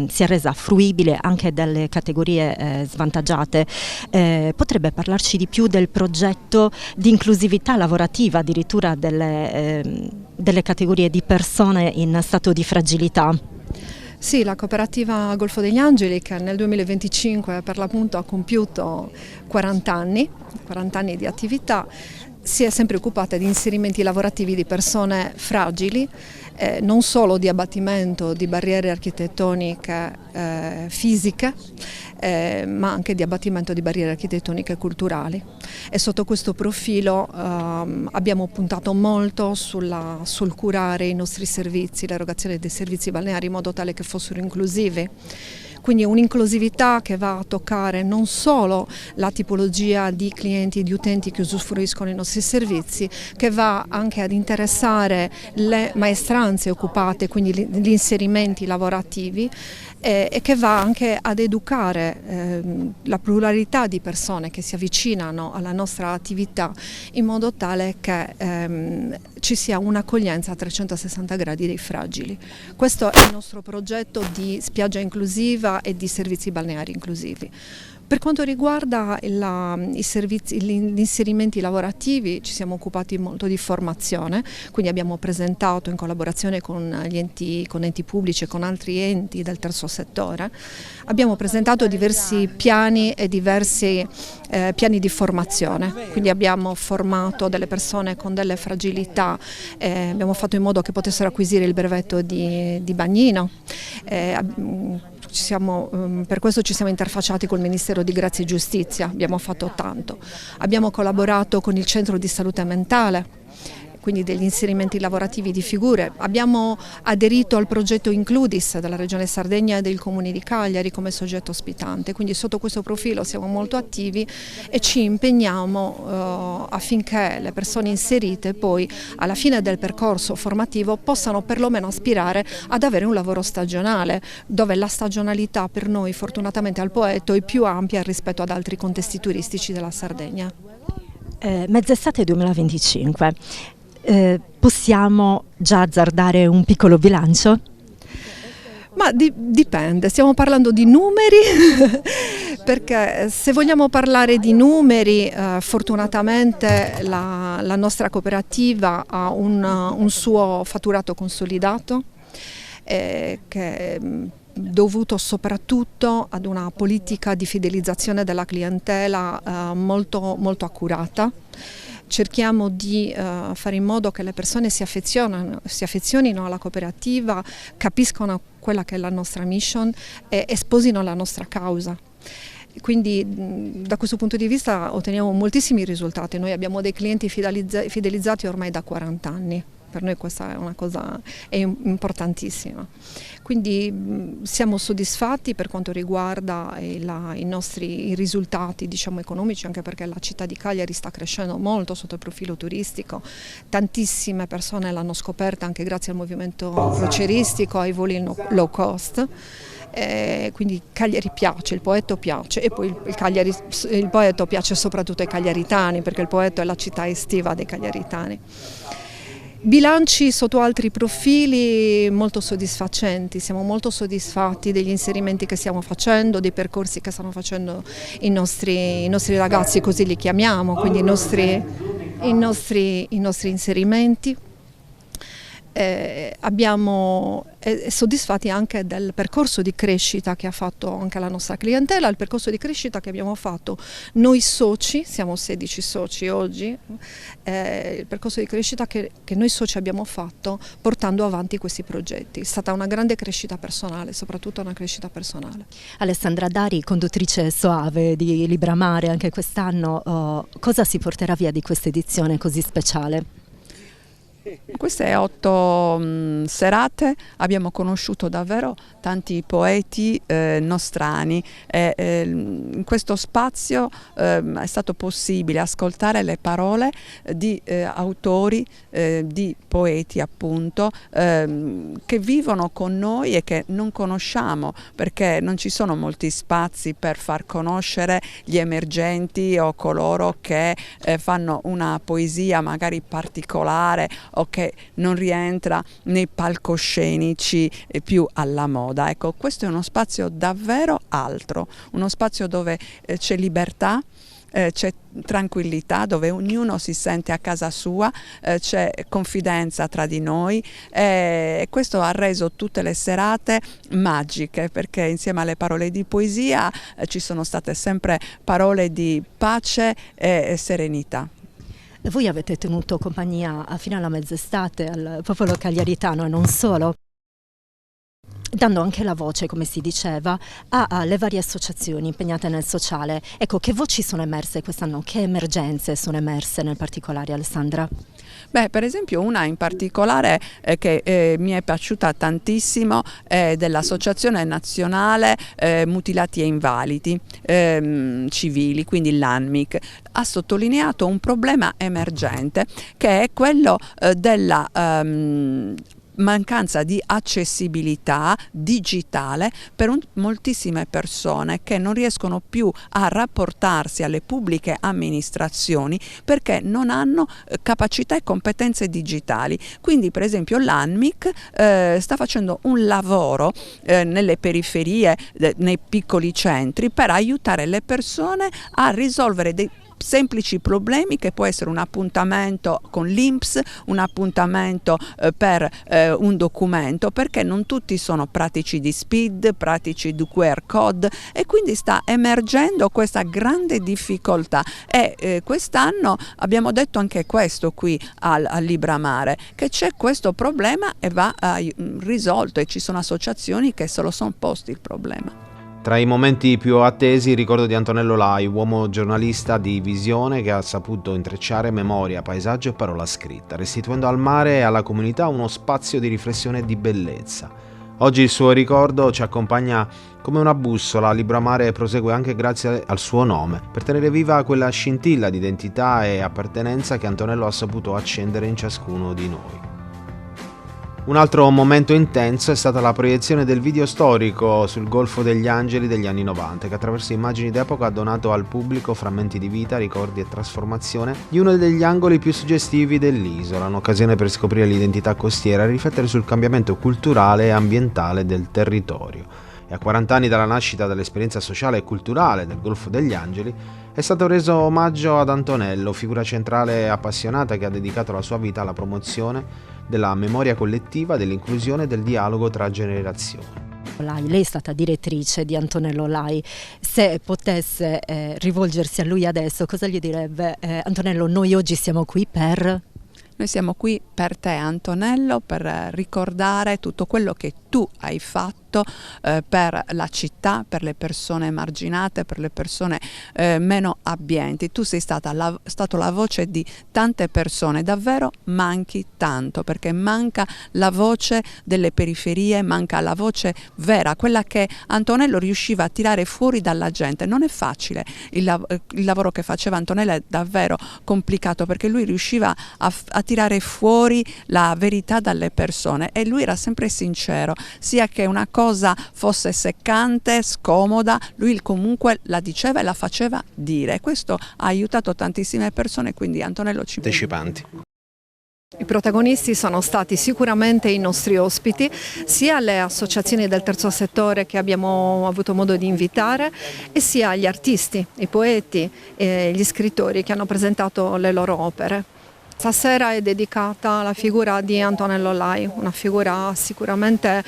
sia resa fruibile anche dalle categorie svantaggiate. Potrebbe parlarci di più del progetto di inclusività lavorativa, addirittura delle categorie di persone in stato di fragilità? Sì, la cooperativa Golfo degli Angeli, che nel 2025 per l'appunto ha compiuto 40 anni di attività, si è sempre occupata di inserimenti lavorativi di persone fragili, non solo di abbattimento di barriere architettoniche fisiche, ma anche di abbattimento di barriere architettoniche culturali. E sotto questo profilo abbiamo puntato molto sul curare i nostri servizi, l'erogazione dei servizi balneari in modo tale che fossero inclusivi. Quindi un'inclusività che va a toccare non solo la tipologia di clienti e di utenti che usufruiscono i nostri servizi, che va anche ad interessare le maestranze occupate, quindi gli inserimenti lavorativi, e che va anche ad educare la pluralità di persone che si avvicinano alla nostra attività, in modo tale che ci sia un'accoglienza a 360 gradi dei fragili. Questo è il nostro progetto di spiaggia inclusiva e di servizi balneari inclusivi. Per quanto riguarda gli inserimenti lavorativi, ci siamo occupati molto di formazione, quindi abbiamo presentato in collaborazione con enti pubblici e con altri enti del terzo settore, abbiamo presentato diversi piani e diversi piani di formazione, quindi abbiamo formato delle persone con delle fragilità, abbiamo fatto in modo che potessero acquisire il brevetto di bagnino. Per questo ci siamo interfacciati col Ministero di Grazia e Giustizia, abbiamo fatto tanto. Abbiamo collaborato con il Centro di Salute Mentale, quindi degli inserimenti lavorativi di figure. Abbiamo aderito al progetto Includis della Regione Sardegna e del Comune di Cagliari come soggetto ospitante, quindi sotto questo profilo siamo molto attivi e ci impegniamo affinché le persone inserite poi alla fine del percorso formativo possano perlomeno aspirare ad avere un lavoro stagionale, dove la stagionalità per noi fortunatamente al Poetto è più ampia rispetto ad altri contesti turistici della Sardegna. Mezz'estate 2025. Possiamo già azzardare un piccolo bilancio? Ma dipende, stiamo parlando di numeri, perché se vogliamo parlare di numeri, fortunatamente la nostra cooperativa ha un suo fatturato consolidato, che dovuto soprattutto ad una politica di fidelizzazione della clientela molto, molto accurata. Cerchiamo di fare in modo che le persone si affezionino alla cooperativa, capiscano quella che è la nostra mission e sposino la nostra causa. Quindi da questo punto di vista otteniamo moltissimi risultati. Noi abbiamo dei clienti fidelizzati ormai da 40 anni. Per noi questa è una cosa importantissima. Quindi siamo soddisfatti per quanto riguarda i nostri risultati, diciamo, economici, anche perché la città di Cagliari sta crescendo molto sotto il profilo turistico. Tantissime persone l'hanno scoperta anche grazie al movimento crocieristico, ai voli low cost. Quindi Cagliari piace, il Poetto piace, e poi il Poetto piace soprattutto ai cagliaritani, perché il Poetto è la città estiva dei cagliaritani. Bilanci sotto altri profili molto soddisfacenti, siamo molto soddisfatti degli inserimenti che stiamo facendo, dei percorsi che stanno facendo i nostri ragazzi, così li chiamiamo, quindi i nostri inserimenti. Abbiamo soddisfatti anche del percorso di crescita che ha fatto anche la nostra clientela, il percorso di crescita che abbiamo fatto noi soci, siamo 16 soci oggi, il percorso di crescita che noi soci abbiamo fatto portando avanti questi progetti. È stata una grande crescita personale, soprattutto una crescita personale. Alessandra Dari, conduttrice soave di Libramare anche quest'anno, cosa si porterà via di questa edizione così speciale? Queste 8 serate abbiamo conosciuto davvero tanti poeti nostrani in questo spazio è stato possibile ascoltare le parole di autori, di poeti appunto, che vivono con noi e che non conosciamo, perché non ci sono molti spazi per far conoscere gli emergenti o coloro che fanno una poesia magari particolare o che non rientra nei palcoscenici più alla moda. Ecco, questo è uno spazio davvero altro, uno spazio dove c'è libertà, c'è tranquillità, dove ognuno si sente a casa sua, c'è confidenza tra di noi, e questo ha reso tutte le serate magiche, perché insieme alle parole di poesia ci sono state sempre parole di pace e serenità. Voi avete tenuto compagnia fino alla mezz'estate al popolo cagliaritano e non solo, dando anche la voce, come si diceva, alle varie associazioni impegnate nel sociale. Ecco, che voci sono emerse quest'anno? Che emergenze sono emerse nel particolare, Alessandra? Beh, per esempio una in particolare che mi è piaciuta tantissimo è dell'Associazione Nazionale Mutilati e Invalidi Civili, quindi l'ANMIC. Ha sottolineato un problema emergente che è quello della mancanza di accessibilità digitale per moltissime persone che non riescono più a rapportarsi alle pubbliche amministrazioni perché non hanno capacità e competenze digitali. Quindi per esempio l'ANMIC sta facendo un lavoro nelle periferie, nei piccoli centri, per aiutare le persone a risolvere dei semplici problemi, che può essere un appuntamento con l'INPS, un appuntamento per un documento, perché non tutti sono pratici di SPID, pratici di QR code, e quindi sta emergendo questa grande difficoltà. E quest'anno abbiamo detto anche questo qui al Libramare, che c'è questo problema e va risolto, e ci sono associazioni che se lo sono posti il problema. Tra i momenti più attesi il ricordo di Antonello Lai, uomo giornalista di visione che ha saputo intrecciare memoria, paesaggio e parola scritta, restituendo al mare e alla comunità uno spazio di riflessione e di bellezza. Oggi il suo ricordo ci accompagna come una bussola. Libramare prosegue anche grazie al suo nome, per tenere viva quella scintilla di identità e appartenenza che Antonello ha saputo accendere in ciascuno di noi. Un altro momento intenso è stata la proiezione del video storico sul Golfo degli Angeli degli anni 90, che attraverso immagini d'epoca ha donato al pubblico frammenti di vita, ricordi e trasformazione di uno degli angoli più suggestivi dell'isola, un'occasione per scoprire l'identità costiera e riflettere sul cambiamento culturale e ambientale del territorio. E a 40 anni dalla nascita dell'esperienza sociale e culturale del Golfo degli Angeli è stato reso omaggio ad Antonello, figura centrale e appassionata che ha dedicato la sua vita alla promozione della memoria collettiva, dell'inclusione e del dialogo tra generazioni. Lei è stata direttrice di Antonello Lai. Se potesse rivolgersi a lui adesso, cosa gli direbbe? Antonello, noi oggi siamo qui per... Noi siamo qui per te, Antonello, per ricordare tutto quello che tu hai fatto per la città, per le persone emarginate, per le persone meno abbienti. Tu sei stato la voce di tante persone, davvero manchi tanto, perché manca la voce delle periferie, manca la voce vera, quella che Antonello riusciva a tirare fuori dalla gente. Non è facile, il lavoro che faceva Antonello è davvero complicato, perché lui riusciva a tirare fuori la verità dalle persone e lui era sempre sincero, sia che una cosa fosse seccante, scomoda, lui comunque la diceva e la faceva dire. Questo ha aiutato tantissime persone, quindi Antonello ci... Partecipanti. I protagonisti sono stati sicuramente i nostri ospiti, sia le associazioni del terzo settore che abbiamo avuto modo di invitare, e sia gli artisti, i poeti e gli scrittori che hanno presentato le loro opere. Stasera è dedicata alla figura di Antonello Lai, una figura sicuramente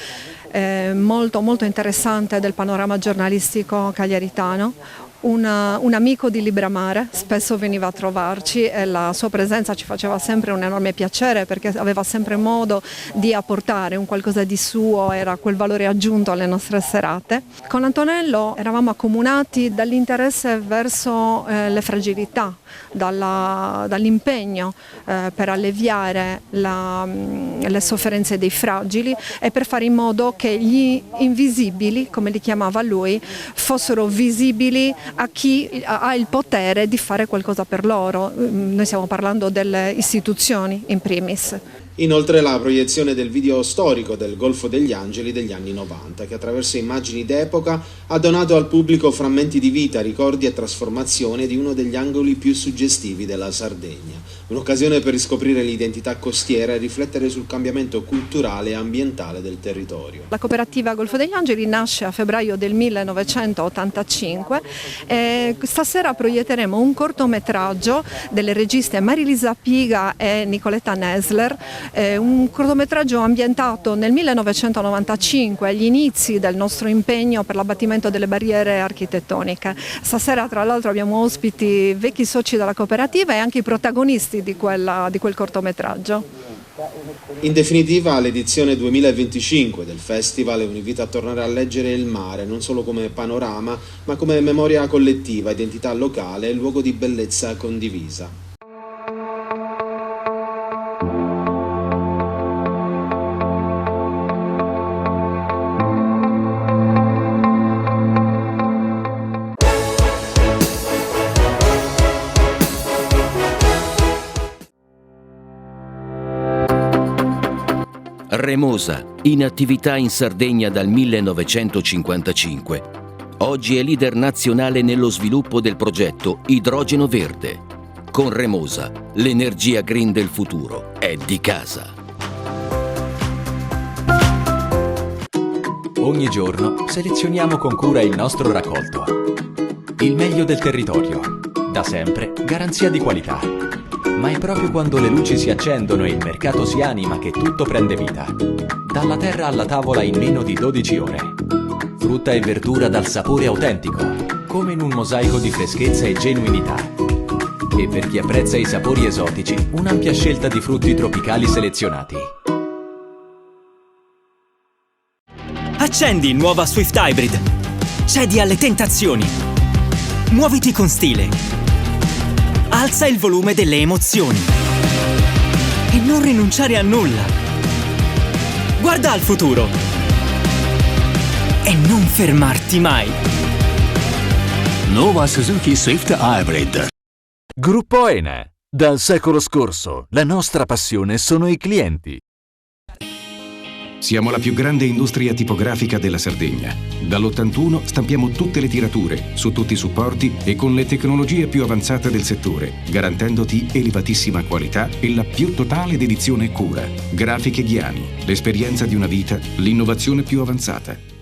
molto interessante del panorama giornalistico cagliaritano. Un amico di Libramare, spesso veniva a trovarci e la sua presenza ci faceva sempre un enorme piacere, perché aveva sempre modo di apportare un qualcosa di suo, era quel valore aggiunto alle nostre serate. Con Antonello eravamo accomunati dall'interesse verso le fragilità, dall'impegno per alleviare le sofferenze dei fragili e per fare in modo che gli invisibili, come li chiamava lui, fossero visibili a chi ha il potere di fare qualcosa per loro. Noi stiamo parlando delle istituzioni in primis. Inoltre la proiezione del video storico del Golfo degli Angeli degli anni 90, che attraverso immagini d'epoca ha donato al pubblico frammenti di vita, ricordi e trasformazione di uno degli angoli più suggestivi della Sardegna. Un'occasione per riscoprire l'identità costiera e riflettere sul cambiamento culturale e ambientale del territorio. La cooperativa Golfo degli Angeli nasce a febbraio del 1985 e stasera proietteremo un cortometraggio delle registe Marilisa Piga e Nicoletta Nesler, un cortometraggio ambientato nel 1995, agli inizi del nostro impegno per l'abbattimento delle barriere architettoniche. Stasera tra l'altro abbiamo ospiti vecchi soci della cooperativa e anche i protagonisti di quel cortometraggio. In definitiva, l'edizione 2025 del festival è un invito a tornare a leggere il mare non solo come panorama, ma come memoria collettiva, identità locale e luogo di bellezza condivisa. Remosa, in attività in Sardegna dal 1955, oggi è leader nazionale nello sviluppo del progetto Idrogeno Verde. Con Remosa, l'energia green del futuro è di casa. Ogni giorno selezioniamo con cura il nostro raccolto. Il meglio del territorio, da sempre garanzia di qualità. Ma è proprio quando le luci si accendono e il mercato si anima che tutto prende vita. Dalla terra alla tavola in meno di 12 ore. Frutta e verdura dal sapore autentico, come in un mosaico di freschezza e genuinità. E per chi apprezza i sapori esotici, un'ampia scelta di frutti tropicali selezionati. Accendi nuova Swift Hybrid. Cedi alle tentazioni. Muoviti con stile. Alza il volume delle emozioni. E non rinunciare a nulla. Guarda al futuro. E non fermarti mai. Nuova Suzuki Swift Hybrid. Gruppo Ene. Dal secolo scorso, la nostra passione sono i clienti. Siamo la più grande industria tipografica della Sardegna. Dall'81 stampiamo tutte le tirature, su tutti i supporti e con le tecnologie più avanzate del settore, garantendoti elevatissima qualità e la più totale dedizione e cura. Grafiche Ghiani, l'esperienza di una vita, l'innovazione più avanzata.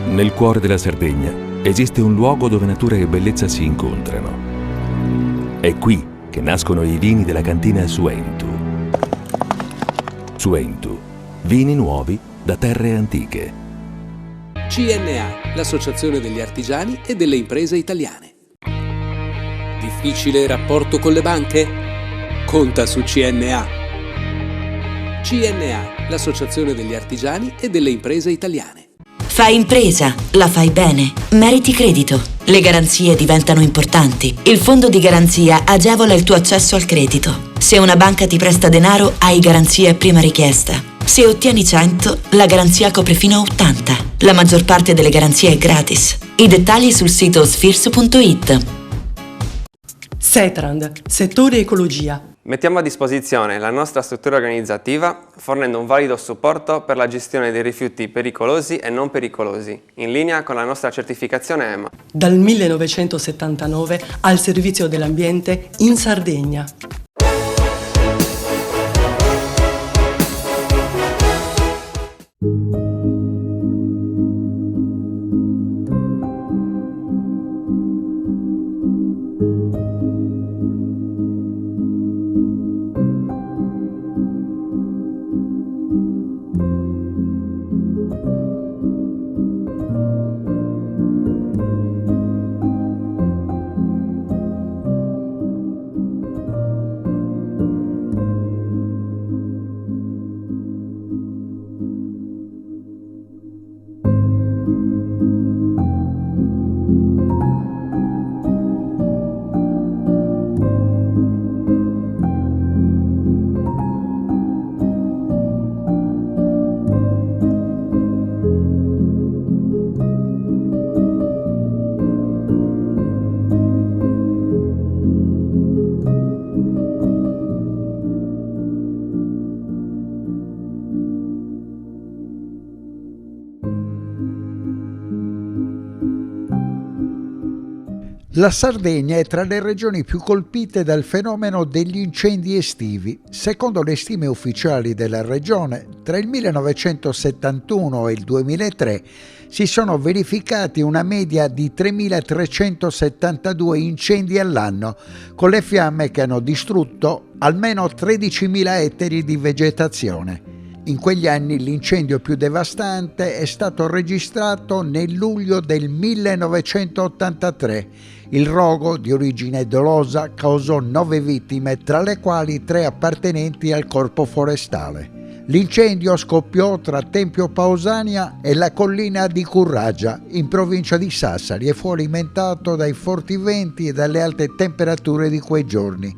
Nel cuore della Sardegna esiste un luogo dove natura e bellezza si incontrano. È qui che nascono i vini della cantina Suentu. Suentu, vini nuovi da terre antiche. CNA, l'associazione degli artigiani e delle imprese italiane. Difficile rapporto con le banche? Conta su CNA. CNA, l'associazione degli artigiani e delle imprese italiane. Fai impresa, la fai bene, meriti credito. Le garanzie diventano importanti. Il fondo di garanzia agevola il tuo accesso al credito. Se una banca ti presta denaro, hai garanzia a prima richiesta. Se ottieni 100, la garanzia copre fino a 80. La maggior parte delle garanzie è gratis. I dettagli sul sito sfirso.it. Setrand, settore ecologia. Mettiamo a disposizione la nostra struttura organizzativa fornendo un valido supporto per la gestione dei rifiuti pericolosi e non pericolosi, in linea con la nostra certificazione EMA. Dal 1979 al servizio dell'ambiente in Sardegna. La Sardegna è tra le regioni più colpite dal fenomeno degli incendi estivi. Secondo le stime ufficiali della regione, tra il 1971 e il 2003 si sono verificati una media di 3.372 incendi all'anno, con le fiamme che hanno distrutto almeno 13.000 ettari di vegetazione. In quegli anni l'incendio più devastante è stato registrato nel luglio del 1983. Il rogo, di origine dolosa, causò 9 vittime, tra le quali 3 appartenenti al corpo forestale. L'incendio scoppiò tra Tempio Pausania e la collina di Curragia, in provincia di Sassari, e fu alimentato dai forti venti e dalle alte temperature di quei giorni.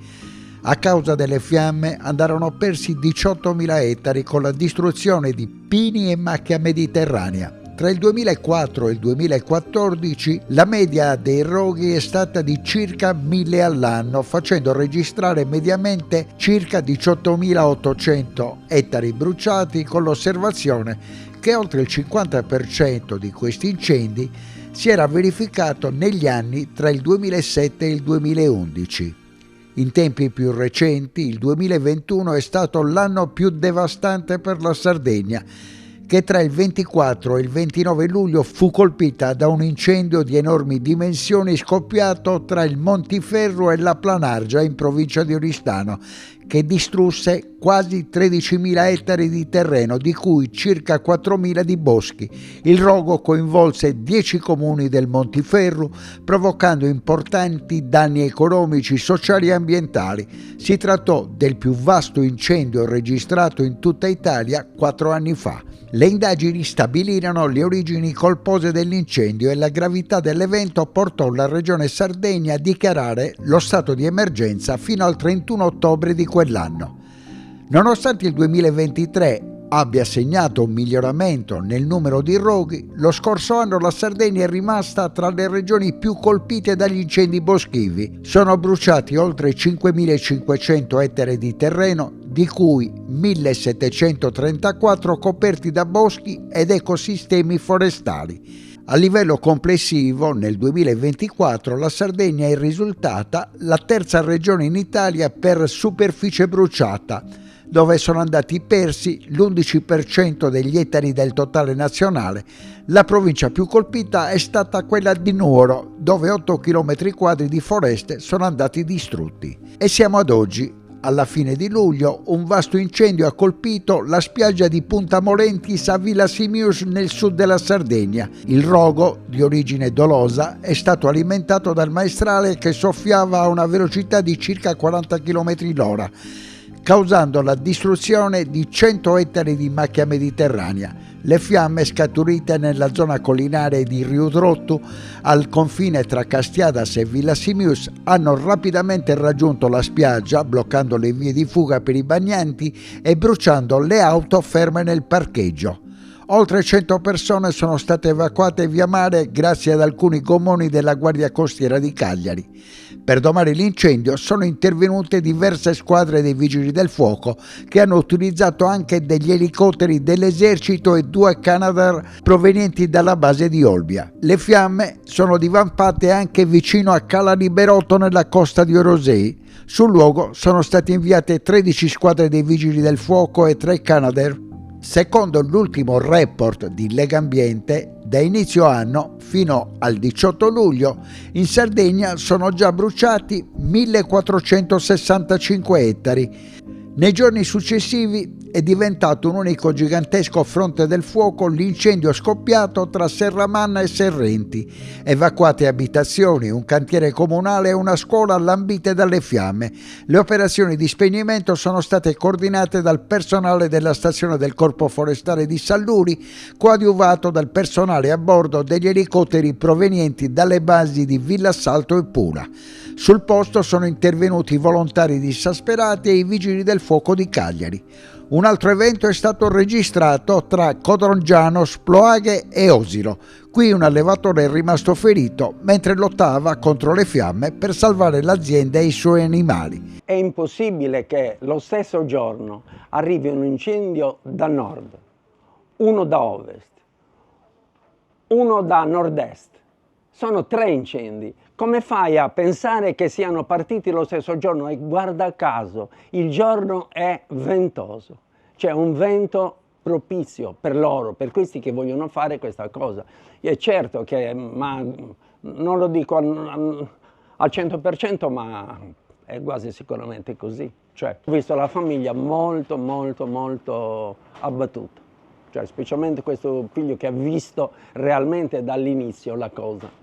A causa delle fiamme andarono persi 18.000 ettari con la distruzione di pini e macchia mediterranea. Tra il 2004 e il 2014 la media dei roghi è stata di circa 1.000 all'anno, facendo registrare mediamente circa 18.800 ettari bruciati, con l'osservazione che oltre il 50% di questi incendi si era verificato negli anni tra il 2007 e il 2011. In tempi più recenti, il 2021 è stato l'anno più devastante per la Sardegna, che tra il 24 e il 29 luglio fu colpita da un incendio di enormi dimensioni scoppiato tra il Montiferru e la Planargia, in provincia di Oristano, che distrusse quasi 13.000 ettari di terreno, di cui circa 4.000 di boschi. Il rogo coinvolse 10 comuni del Montiferru, provocando importanti danni economici, sociali e ambientali. Si trattò del più vasto incendio registrato in tutta Italia 4 anni fa. Le indagini stabilirono le origini colpose dell'incendio e la gravità dell'evento portò la Regione Sardegna a dichiarare lo stato di emergenza fino al 31 ottobre di quell'anno. Nonostante il 2023 abbia segnato un miglioramento nel numero di roghi, lo scorso anno la Sardegna è rimasta tra le regioni più colpite dagli incendi boschivi. Sono bruciati oltre 5.500 ettari di terreno, di cui 1.734 coperti da boschi ed ecosistemi forestali. A livello complessivo, nel 2024 la Sardegna è risultata la terza regione in Italia per superficie bruciata, dove sono andati persi l'11% degli ettari del totale nazionale. La provincia più colpita è stata quella di Nuoro, dove 8 km² di foreste sono andati distrutti. E siamo ad oggi. Alla fine di luglio un vasto incendio ha colpito la spiaggia di Punta Molentis a Villa Simius nel sud della Sardegna. Il rogo, di origine dolosa, è stato alimentato dal maestrale che soffiava a una velocità di circa 40 km/h, causando la distruzione di 100 ettari di macchia mediterranea. Le fiamme scaturite nella zona collinare di Riudrottu, al confine tra Castiadas e Villa Simius, hanno rapidamente raggiunto la spiaggia, bloccando le vie di fuga per i bagnanti e bruciando le auto ferme nel parcheggio. Oltre 100 persone sono state evacuate via mare grazie ad alcuni gommoni della Guardia Costiera di Cagliari. Per domare l'incendio sono intervenute diverse squadre dei Vigili del Fuoco che hanno utilizzato anche degli elicotteri dell'esercito e 2 Canadair provenienti dalla base di Olbia. Le fiamme sono divampate anche vicino a Cala Liberotto nella costa di Orosei. Sul luogo sono state inviate 13 squadre dei Vigili del Fuoco e 3 Canadair. Secondo l'ultimo report di Legambiente, da inizio anno fino al 18 luglio in Sardegna sono già bruciati 1465 ettari. Nei giorni successivi è diventato un unico gigantesco fronte del fuoco l'incendio scoppiato tra Serramanna e Serrenti. Evacuate abitazioni, un cantiere comunale e una scuola lambite dalle fiamme. Le operazioni di spegnimento sono state coordinate dal personale della stazione del Corpo Forestale di Salluri, coadiuvato dal personale a bordo degli elicotteri provenienti dalle basi di Villassalto e Pula. Sul posto sono intervenuti i volontari di Sasperati e i Vigili del Fuoco di Cagliari. Un altro evento è stato registrato tra Codrongiano, Sploaghe e Osilo. Qui un allevatore è rimasto ferito mentre lottava contro le fiamme per salvare l'azienda e i suoi animali. È impossibile che lo stesso giorno arrivi un incendio da nord, uno da ovest, uno da nord-est. Sono 3 incendi. Come fai a pensare che siano partiti lo stesso giorno? E guarda caso, il giorno è ventoso. C'è un vento propizio per loro, per questi che vogliono fare questa cosa. E certo che, ma non lo dico al 100%, ma è quasi sicuramente così. Cioè, ho visto la famiglia molto abbattuta. Cioè, specialmente questo figlio che ha visto realmente dall'inizio la cosa.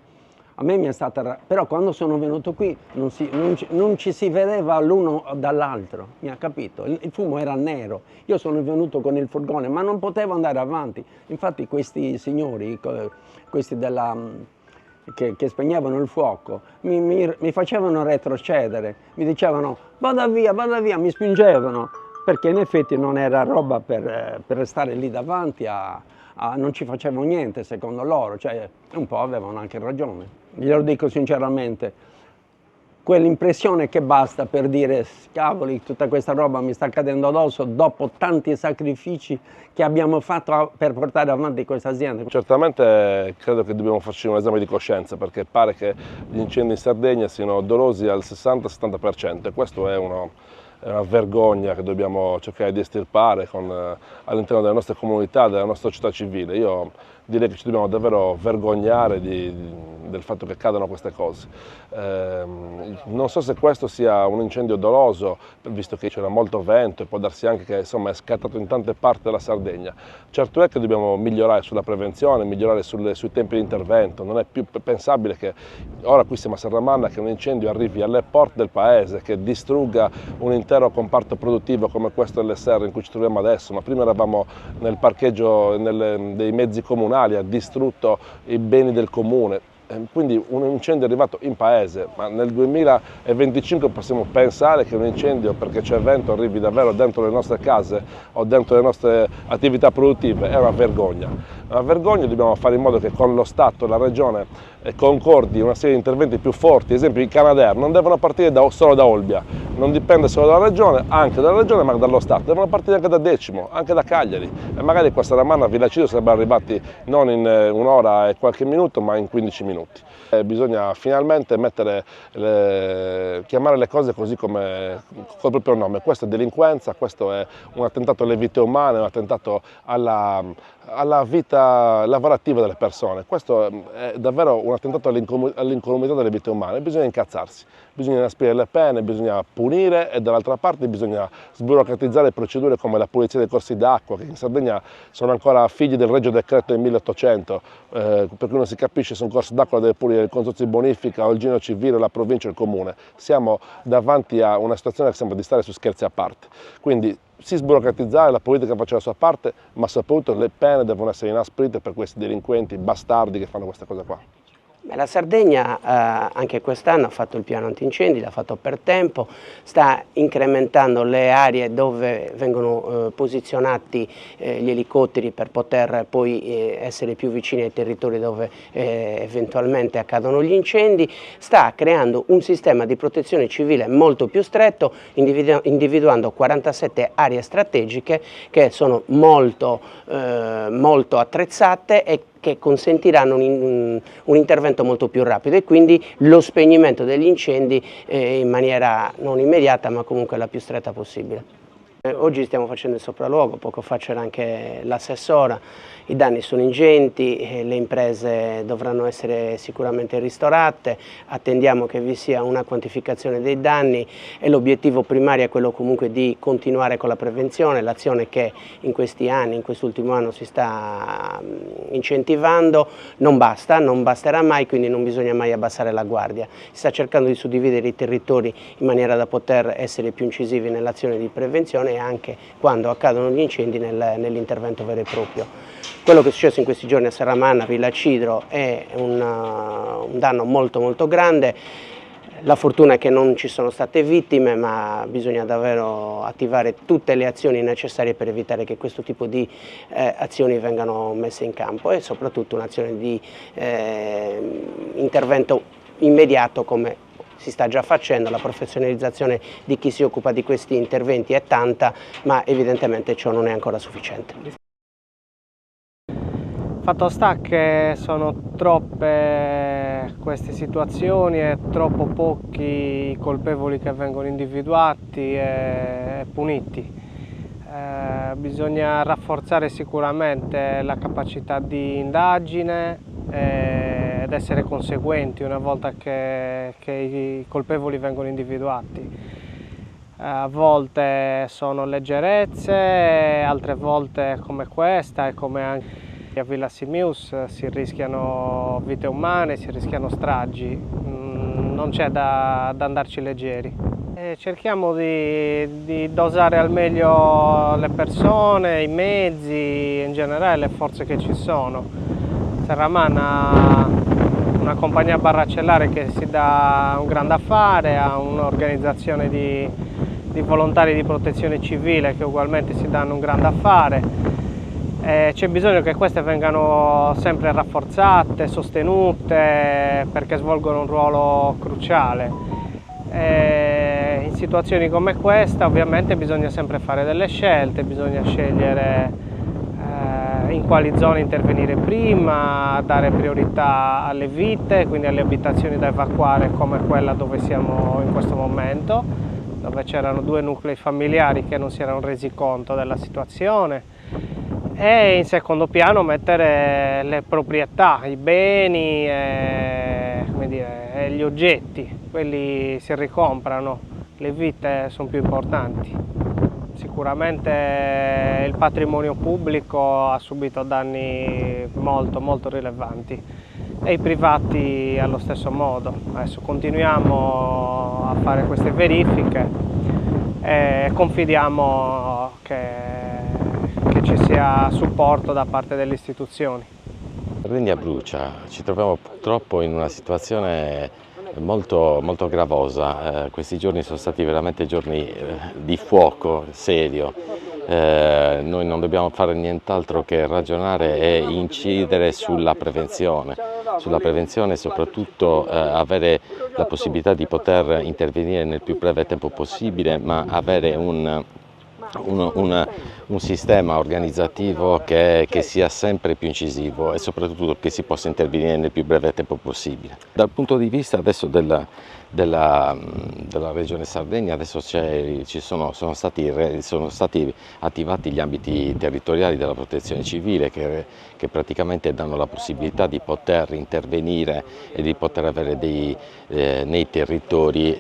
A me mi è stata... Però quando sono venuto qui non ci si vedeva l'uno dall'altro, mi ha capito? Il fumo era nero. Io sono venuto con il furgone, ma non potevo andare avanti. Infatti questi signori, questi che spegnevano il fuoco, mi facevano retrocedere. Mi dicevano vada via, mi spingevano. Perché in effetti non era roba per restare lì davanti non ci facevo niente secondo loro, cioè un po' avevano anche ragione. Glielo dico sinceramente, quell'impressione che basta per dire cavoli, tutta questa roba mi sta cadendo addosso dopo tanti sacrifici che abbiamo fatto per portare avanti questa azienda. Certamente credo che dobbiamo farci un esame di coscienza, perché pare che gli incendi in Sardegna siano dolosi al 60-70% e questo è una vergogna che dobbiamo cercare di estirpare all'interno delle nostre comunità, della nostra società civile. Io direi che ci dobbiamo davvero vergognare del fatto che cadano queste cose. Non so se questo sia un incendio doloso, visto che c'era molto vento e può darsi anche che insomma, è scattato in tante parti della Sardegna. Certo è che dobbiamo migliorare sulla prevenzione, migliorare sui tempi di intervento. Non è più pensabile che ora qui siamo a Serramanna, che un incendio arrivi alle porte del paese, che distrugga un intero comparto produttivo come questo delle serre in cui ci troviamo adesso, ma prima eravamo nel parcheggio dei mezzi comunali, ha distrutto i beni del comune. Quindi un incendio è arrivato in paese, ma nel 2025 possiamo pensare che un incendio, perché c'è vento, arrivi davvero dentro le nostre case o dentro le nostre attività produttive. È una vergogna. Una vergogna. Dobbiamo fare in modo che con lo Stato e la Regione concordi una serie di interventi più forti. Ad esempio i Canadair non devono partire solo da Olbia, non dipende solo dalla regione, anche dalla regione ma dallo Stato, devono partire anche da Decimo, anche da Cagliari e magari qua a Serramanna a Villacido sarebbero arrivati non in un'ora e qualche minuto ma in 15 minuti. Bisogna finalmente chiamare le cose così come col proprio nome, questa è delinquenza, questo è un attentato alle vite umane, un attentato alla vita lavorativa delle persone, questo è davvero un attentato all'incolumità delle vite umane, bisogna incazzarsi, bisogna inasprire le pene, bisogna punire e dall'altra parte bisogna sburocratizzare procedure come la pulizia dei corsi d'acqua, che in Sardegna sono ancora figli del Regio Decreto del 1800, per cui non si capisce se un corso d'acqua deve pulire il consorzio di bonifica o il genio civile, la provincia o il comune. Siamo davanti a una situazione che sembra di stare su scherzi a parte. Quindi si sburocratizzare, la politica faccia la sua parte, ma soprattutto le pene devono essere inasprite per questi delinquenti bastardi che fanno queste cose qua. La Sardegna anche quest'anno ha fatto il piano antincendi, l'ha fatto per tempo, sta incrementando le aree dove vengono posizionati gli elicotteri per poter poi essere più vicini ai territori dove eventualmente accadono gli incendi, sta creando un sistema di protezione civile molto più stretto, individuando 47 aree strategiche che sono molto attrezzate e che consentiranno un intervento molto più rapido e quindi lo spegnimento degli incendi in maniera non immediata ma comunque la più stretta possibile. Oggi stiamo facendo il sopralluogo, poco fa c'era anche l'assessora, i danni sono ingenti, le imprese dovranno essere sicuramente ristorate, attendiamo che vi sia una quantificazione dei danni e l'obiettivo primario è quello comunque di continuare con la prevenzione, l'azione che in questi anni, in quest'ultimo anno si sta incentivando, non basta, non basterà mai, quindi non bisogna mai abbassare la guardia. Si sta cercando di suddividere i territori in maniera da poter essere più incisivi nell'azione di prevenzione e anche quando accadono gli incendi nell'intervento vero e proprio. Quello che è successo in questi giorni a Serramanna, a Villacidro, è un danno molto grande. La fortuna è che non ci sono state vittime, ma bisogna davvero attivare tutte le azioni necessarie per evitare che questo tipo di azioni vengano messe in campo e soprattutto un'azione di intervento immediato come si sta già facendo. La professionalizzazione di chi si occupa di questi interventi è tanta, ma evidentemente ciò non è ancora sufficiente. Fatto sta che sono troppe queste situazioni e troppo pochi i colpevoli che vengono individuati e puniti. Bisogna rafforzare sicuramente la capacità di indagine ed essere conseguenti una volta che i colpevoli vengono individuati. A volte sono leggerezze, altre volte come questa e come anche a Villa Simius si rischiano vite umane, si rischiano stragi, non c'è da andarci leggeri. Cerchiamo di dosare al meglio le persone, i mezzi, in generale le forze che ci sono. Serramanna ha una compagnia barracellare che si dà un grande affare, ha un'organizzazione di volontari di protezione civile che ugualmente si danno un grande affare. C'è bisogno che queste vengano sempre rafforzate, sostenute, perché svolgono un ruolo cruciale. In situazioni come questa ovviamente bisogna sempre fare delle scelte, bisogna scegliere in quali zone intervenire prima, dare priorità alle vite, quindi alle abitazioni da evacuare come quella dove siamo in questo momento, dove c'erano 2 nuclei familiari che non si erano resi conto della situazione. E in secondo piano mettere le proprietà, i beni e gli oggetti, quelli si ricomprano, le vite sono più importanti. Sicuramente il patrimonio pubblico ha subito danni molto rilevanti e i privati allo stesso modo. Adesso continuiamo a fare queste verifiche e confidiamo che ci sia supporto da parte delle istituzioni. Sardegna brucia, ci troviamo purtroppo in una situazione molto gravosa. Questi giorni sono stati veramente giorni di fuoco serio. Noi non dobbiamo fare nient'altro che ragionare e incidere sulla prevenzione. sulla prevenzione e soprattutto avere la possibilità di poter intervenire nel più breve tempo possibile, ma avere un sistema organizzativo che sia sempre più incisivo e soprattutto che si possa intervenire nel più breve tempo possibile. Dal punto di vista adesso della Regione Sardegna, adesso sono stati attivati gli ambiti territoriali della protezione civile che praticamente danno la possibilità di poter intervenire e di poter avere nei territori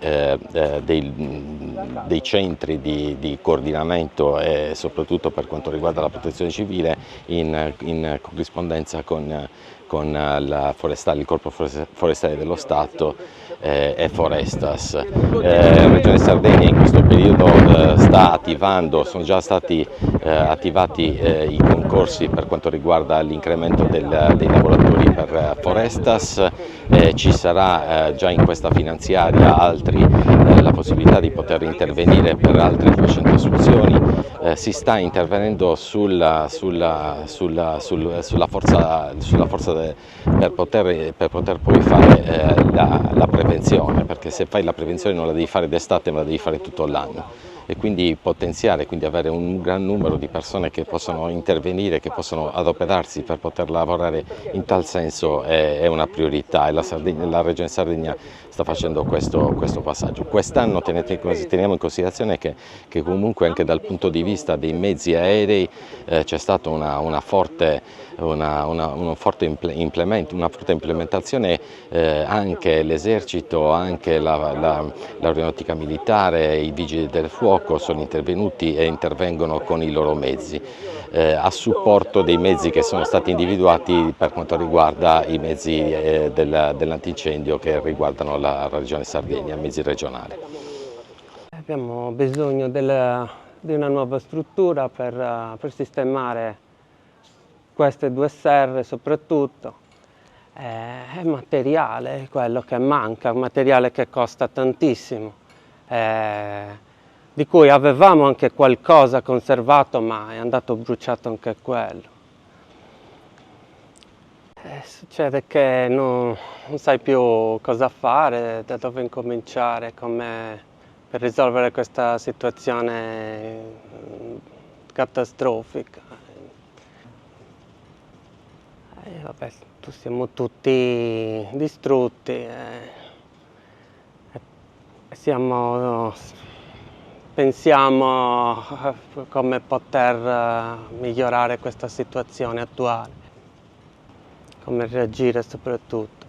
dei centri di coordinamento e soprattutto per quanto riguarda la protezione civile in corrispondenza con il Corpo Forestale dello Stato e Forestas. La Regione Sardegna in questo periodo sta attivando, sono già stati attivati i concorsi per quanto riguarda l'incremento dei lavoratori per Forestas, ci sarà già in questa finanziaria la possibilità di poter intervenire per altre 200 assunzioni, si sta intervenendo sulla forza per poter poi fare la prevenzione, perché se fai la prevenzione non la devi fare d'estate ma la devi fare tutto l'anno, e quindi potenziare, quindi avere un gran numero di persone che possono intervenire, che possono adoperarsi per poter lavorare in tal senso è una priorità, e la Regione Sardegna sta facendo questo passaggio. Quest'anno teniamo in considerazione che comunque anche dal punto di vista dei mezzi aerei c'è stata una forte implementazione, anche l'esercito, anche l'aeronautica militare, i vigili del fuoco sono intervenuti e intervengono con i loro mezzi a supporto dei mezzi che sono stati individuati per quanto riguarda i mezzi dell'antincendio che riguardano la Regione Sardegna, mezzi regionali. Abbiamo bisogno di una nuova struttura per sistemare queste due serre soprattutto. È materiale quello che manca, un materiale che costa tantissimo, di cui avevamo anche qualcosa conservato ma è andato bruciato anche quello. Succede che non sai più cosa fare, da dove incominciare, per risolvere questa situazione catastrofica. Vabbè, siamo tutti distrutti, pensiamo come poter migliorare questa situazione attuale, come reagire soprattutto.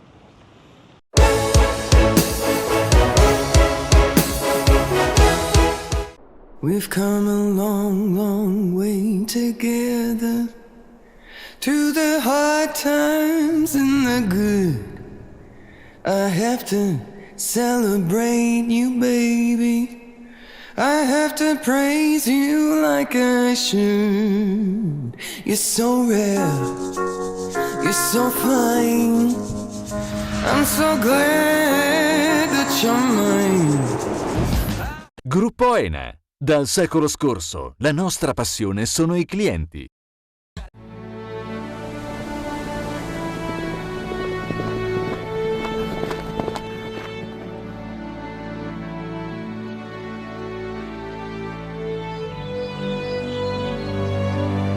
We've come a long, long way together, through the hard times and the good. I have to celebrate you, baby. I have to praise you like I should. You're so rare, you're so fine. I'm so glad that you're mine. Gruppo Ene. Dal secolo scorso, la nostra passione sono i clienti.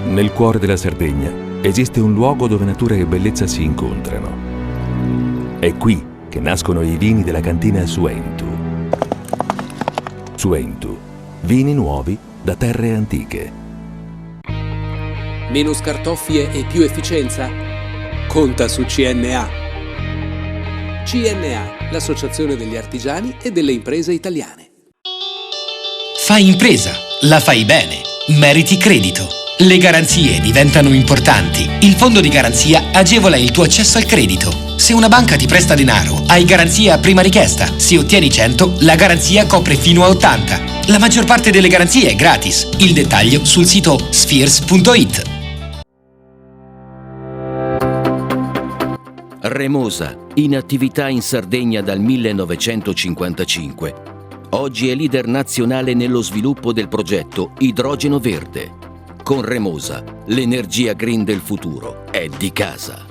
Nel cuore della Sardegna esiste un luogo dove natura e bellezza si incontrano. È qui che nascono i vini della cantina Suentu. Suentu, vini nuovi da terre antiche. Meno scartoffie e più efficienza? Conta su CNA. CNA, l'associazione degli artigiani e delle imprese italiane. Fai impresa, la fai bene, meriti credito. Le garanzie diventano importanti. Il fondo di garanzia agevola il tuo accesso al credito. Se una banca ti presta denaro, hai garanzia a prima richiesta. Se ottieni 100, la garanzia copre fino a 80. La maggior parte delle garanzie è gratis. Il dettaglio sul sito spheres.it. Remosa, in attività in Sardegna dal 1955. Oggi è leader nazionale nello sviluppo del progetto Idrogeno Verde. Con Remosa, l'energia green del futuro è di casa.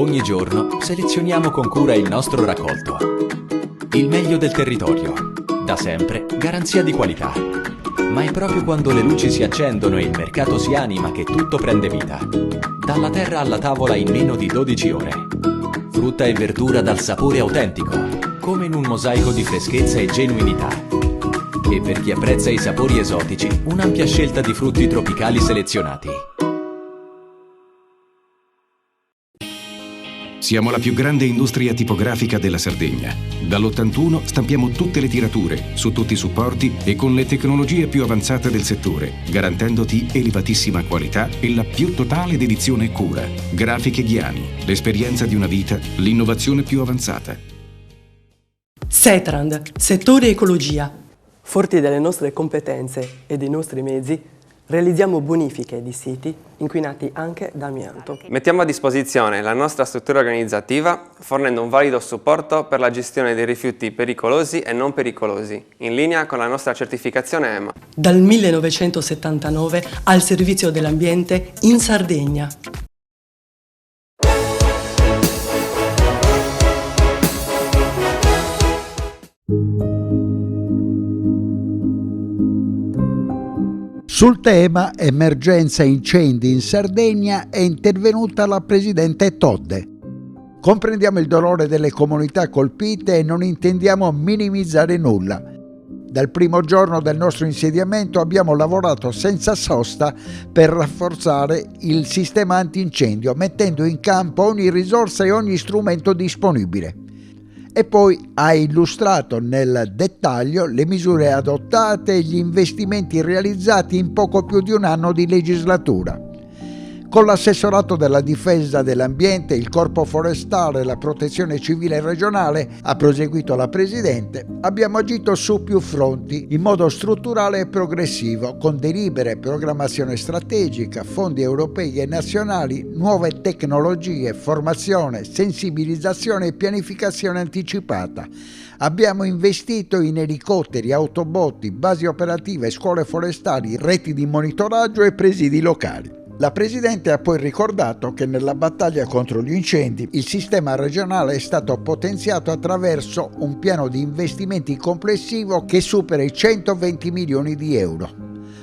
Ogni giorno selezioniamo con cura il nostro raccolto. Il meglio del territorio, da sempre garanzia di qualità. Ma è proprio quando le luci si accendono e il mercato si anima che tutto prende vita. Dalla terra alla tavola in meno di 12 ore. Frutta e verdura dal sapore autentico, come in un mosaico di freschezza e genuinità. E per chi apprezza i sapori esotici, un'ampia scelta di frutti tropicali selezionati. Siamo la più grande industria tipografica della Sardegna. Dall'81 stampiamo tutte le tirature, su tutti i supporti e con le tecnologie più avanzate del settore, garantendoti elevatissima qualità e la più totale dedizione e cura. Grafiche Ghiani, l'esperienza di una vita, l'innovazione più avanzata. Setrand, settore ecologia. Forti delle nostre competenze e dei nostri mezzi, realizziamo bonifiche di siti inquinati anche da amianto. Mettiamo a disposizione la nostra struttura organizzativa fornendo un valido supporto per la gestione dei rifiuti pericolosi e non pericolosi, in linea con la nostra certificazione EMA. Dal 1979 al servizio dell'ambiente in Sardegna. Sul tema emergenza incendi in Sardegna è intervenuta la Presidente Todde. Comprendiamo il dolore delle comunità colpite e non intendiamo minimizzare nulla. Dal primo giorno del nostro insediamento abbiamo lavorato senza sosta per rafforzare il sistema antincendio, mettendo in campo ogni risorsa e ogni strumento disponibile. E poi ha illustrato nel dettaglio le misure adottate e gli investimenti realizzati in poco più di un anno di legislatura. Con l'assessorato della difesa dell'ambiente, il corpo forestale e la protezione civile regionale, ha proseguito la Presidente, abbiamo agito su più fronti in modo strutturale e progressivo, con delibere, programmazione strategica, fondi europei e nazionali, nuove tecnologie, formazione, sensibilizzazione e pianificazione anticipata. Abbiamo investito in elicotteri, autobotti, basi operative, scuole forestali, reti di monitoraggio e presidi locali. La Presidente ha poi ricordato che nella battaglia contro gli incendi il sistema regionale è stato potenziato attraverso un piano di investimenti complessivo che supera i 120 milioni di euro.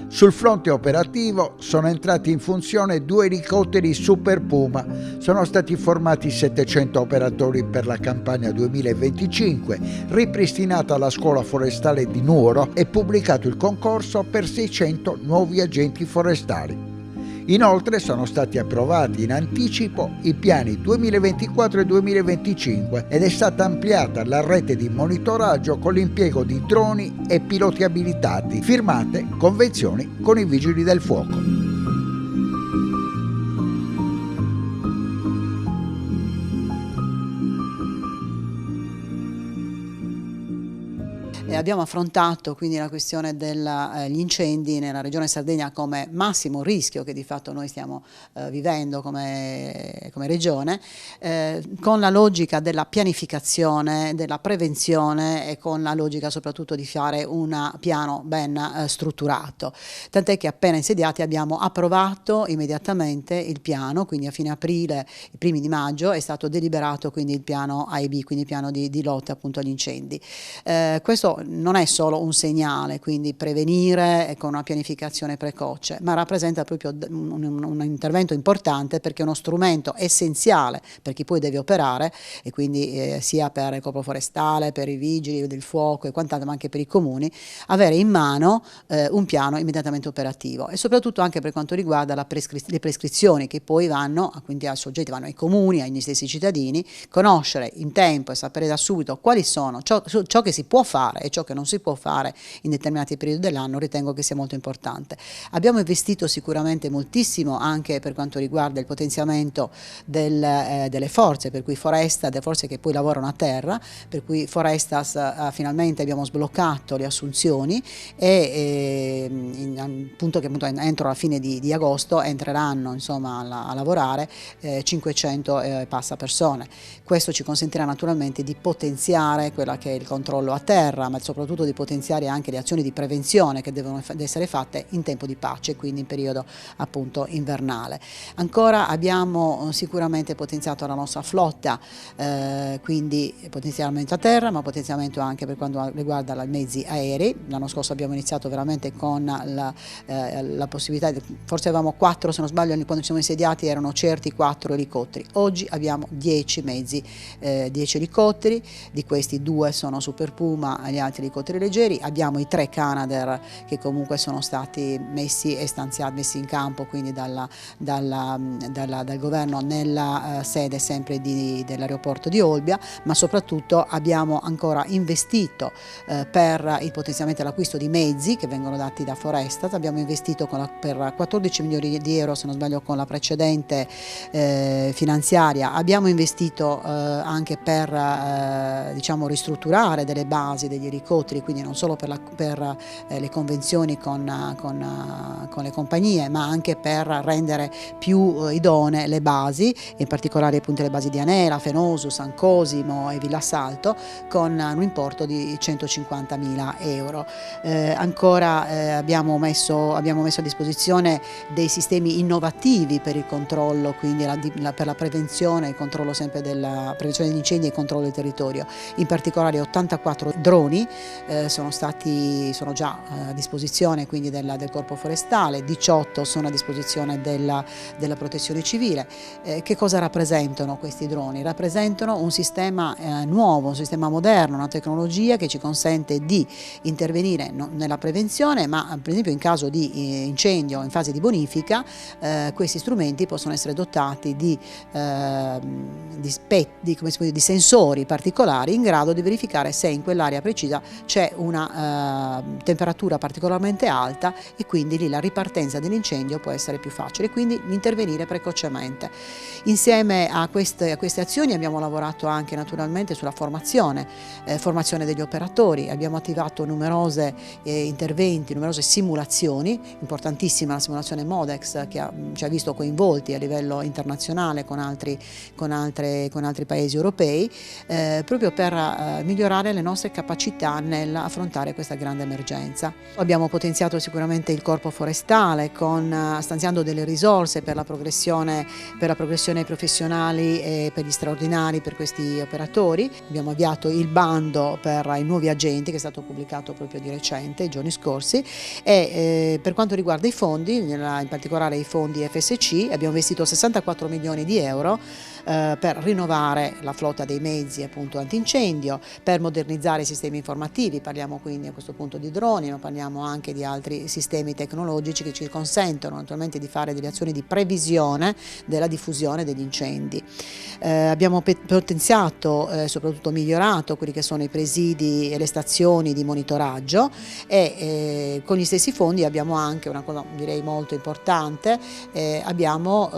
Sul fronte operativo sono entrati in funzione 2 elicotteri Super Puma, sono stati formati 700 operatori per la campagna 2025, ripristinata la scuola forestale di Nuoro e pubblicato il concorso per 600 nuovi agenti forestali. Inoltre sono stati approvati in anticipo i piani 2024 e 2025 ed è stata ampliata la rete di monitoraggio con l'impiego di droni e piloti abilitati, firmate convenzioni con i Vigili del Fuoco. Abbiamo affrontato quindi la questione degli incendi nella regione Sardegna come massimo rischio che di fatto noi stiamo vivendo come regione, con la logica della pianificazione, della prevenzione e con la logica soprattutto di fare un piano ben strutturato. Tant'è che appena insediati abbiamo approvato immediatamente il piano, quindi a fine aprile, i primi di maggio, è stato deliberato quindi il piano AIB, quindi il piano di lotta appunto agli incendi. Questo non è solo un segnale, quindi prevenire con una pianificazione precoce, ma rappresenta proprio un intervento importante perché è uno strumento essenziale per chi poi deve operare e quindi sia per il corpo forestale, per i vigili del fuoco e quant'altro, ma anche per i comuni, avere in mano un piano immediatamente operativo e soprattutto anche per quanto riguarda le prescrizioni che poi vanno, quindi ai soggetti, vanno ai comuni, agli stessi cittadini, conoscere in tempo e sapere da subito quali sono ciò che si può fare e ciò che non si può fare in determinati periodi dell'anno, ritengo che sia molto importante. Abbiamo investito sicuramente moltissimo anche per quanto riguarda il potenziamento delle forze, per cui Foresta, delle forze che poi lavorano a terra, per cui Forestas finalmente abbiamo sbloccato le assunzioni e appunto che appunto entro la fine di agosto entreranno insomma a lavorare 500 e passa persone. Questo ci consentirà naturalmente di potenziare quella che è il controllo a terra, ma soprattutto di potenziare anche le azioni di prevenzione che devono essere fatte in tempo di pace, quindi in periodo appunto invernale. Ancora abbiamo sicuramente potenziato la nostra flotta, quindi potenziamento a terra, ma potenziamento anche per quanto riguarda i mezzi aerei. L'anno scorso abbiamo iniziato veramente con la possibilità, forse avevamo 4, se non sbaglio, quando ci siamo insediati erano certi 4 elicotteri. Oggi abbiamo 10 mezzi, 10 elicotteri, di questi 2 sono Super Puma e gli altri elicotteri leggeri. Abbiamo i 3 Canadair che comunque sono stati messi in campo, quindi dal governo nella sede sempre dell'aeroporto di Olbia, ma soprattutto abbiamo ancora investito per il potenziamento dell'acquisto di mezzi che vengono dati da Forestat. Abbiamo investito per 14 milioni di euro, se non sbaglio, con la precedente finanziaria. Abbiamo investito anche per diciamo ristrutturare delle basi degli elicotteri, quindi non solo per le convenzioni con le compagnie, ma anche per rendere più idonee le basi, in particolare appunto le basi di Anela, Fenosu, San Cosimo e Villassalto, con un importo di 150.000 euro. Ancora abbiamo messo a disposizione dei sistemi innovativi per il controllo, quindi per la prevenzione, il controllo sempre della prevenzione degli incendi e il controllo del territorio. In particolare 84 droni sono già a disposizione quindi del Corpo Forestale, 18 sono a disposizione della Protezione Civile. Che cosa rappresentano questi droni? Rappresentano un sistema nuovo, un sistema moderno, una tecnologia che ci consente di intervenire nella prevenzione, ma per esempio in caso di incendio, in fase di bonifica, questi strumenti possono essere dotati di sensori particolari in grado di verificare se in quell'area precisa c'è una temperatura particolarmente alta, e quindi lì la ripartenza dell'incendio può essere più facile, quindi intervenire precocemente. Insieme a queste azioni abbiamo lavorato anche naturalmente sulla formazione degli operatori. Abbiamo attivato numerose interventi, numerose simulazioni, importantissima la simulazione Modex che ci ha visto coinvolti a livello internazionale con altri paesi europei, proprio per migliorare le nostre capacità nell'affrontare questa grande emergenza. Abbiamo potenziato sicuramente il Corpo Forestale stanziando delle risorse per la progressione ai professionali e per gli straordinari per questi operatori. Abbiamo avviato il bando per i nuovi agenti che è stato pubblicato proprio di recente, i giorni scorsi, e per quanto riguarda i fondi, in particolare i fondi FSC, abbiamo investito 64 milioni di euro per rinnovare la flotta dei mezzi appunto antincendio, per modernizzare i sistemi informativi. Parliamo quindi a questo punto di droni, ma parliamo anche di altri sistemi tecnologici che ci consentono naturalmente di fare delle azioni di previsione della diffusione degli incendi. Abbiamo potenziato e soprattutto migliorato quelli che sono i presidi e le stazioni di monitoraggio, e con gli stessi fondi abbiamo anche una cosa direi molto importante, abbiamo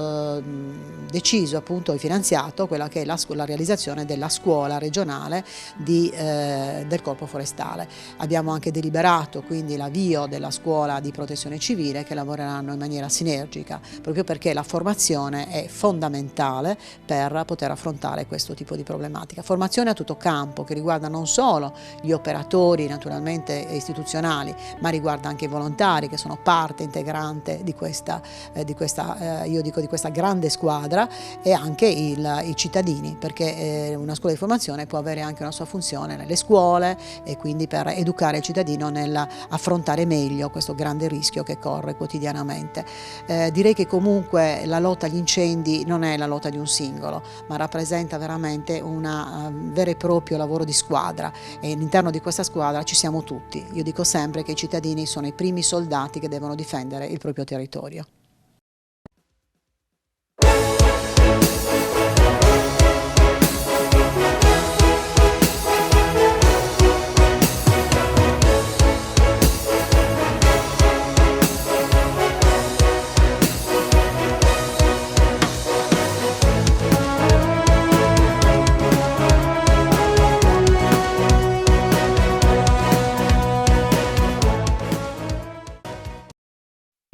deciso appunto e finanziato quella che è la realizzazione della scuola regionale del Corpo Forestale. Abbiamo anche deliberato quindi l'avvio della scuola di protezione civile, che lavoreranno in maniera sinergica, proprio perché la formazione è fondamentale per poter affrontare questo tipo di problematica. Formazione a tutto campo, che riguarda non solo gli operatori naturalmente istituzionali, ma riguarda anche i volontari, che sono parte integrante di questa grande squadra, e anche i cittadini, perché una scuola di formazione può avere anche una sua funzione nelle scuole, e quindi per educare il cittadino nell'affrontare meglio questo grande rischio che corre quotidianamente. Direi che comunque la lotta agli incendi non è la lotta di un singolo, ma rappresenta veramente un vero e proprio lavoro di squadra, e all'interno di questa squadra ci siamo tutti. Io dico sempre che i cittadini sono i primi soldati che devono difendere il proprio territorio.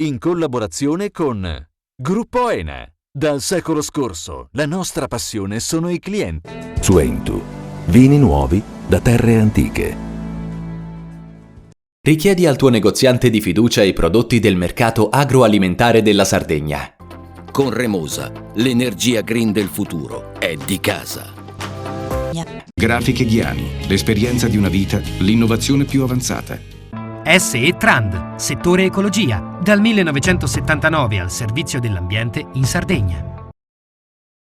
In collaborazione con Gruppo Ene. Dal secolo scorso, la nostra passione sono i clienti. Suentu. Vini nuovi da terre antiche. Richiedi al tuo negoziante di fiducia i prodotti del mercato agroalimentare della Sardegna. Con Remosa, l'energia green del futuro è di casa. Grafiche Ghiani, l'esperienza di una vita, l'innovazione più avanzata. SE Trand, settore ecologia, dal 1979 al servizio dell'ambiente in Sardegna.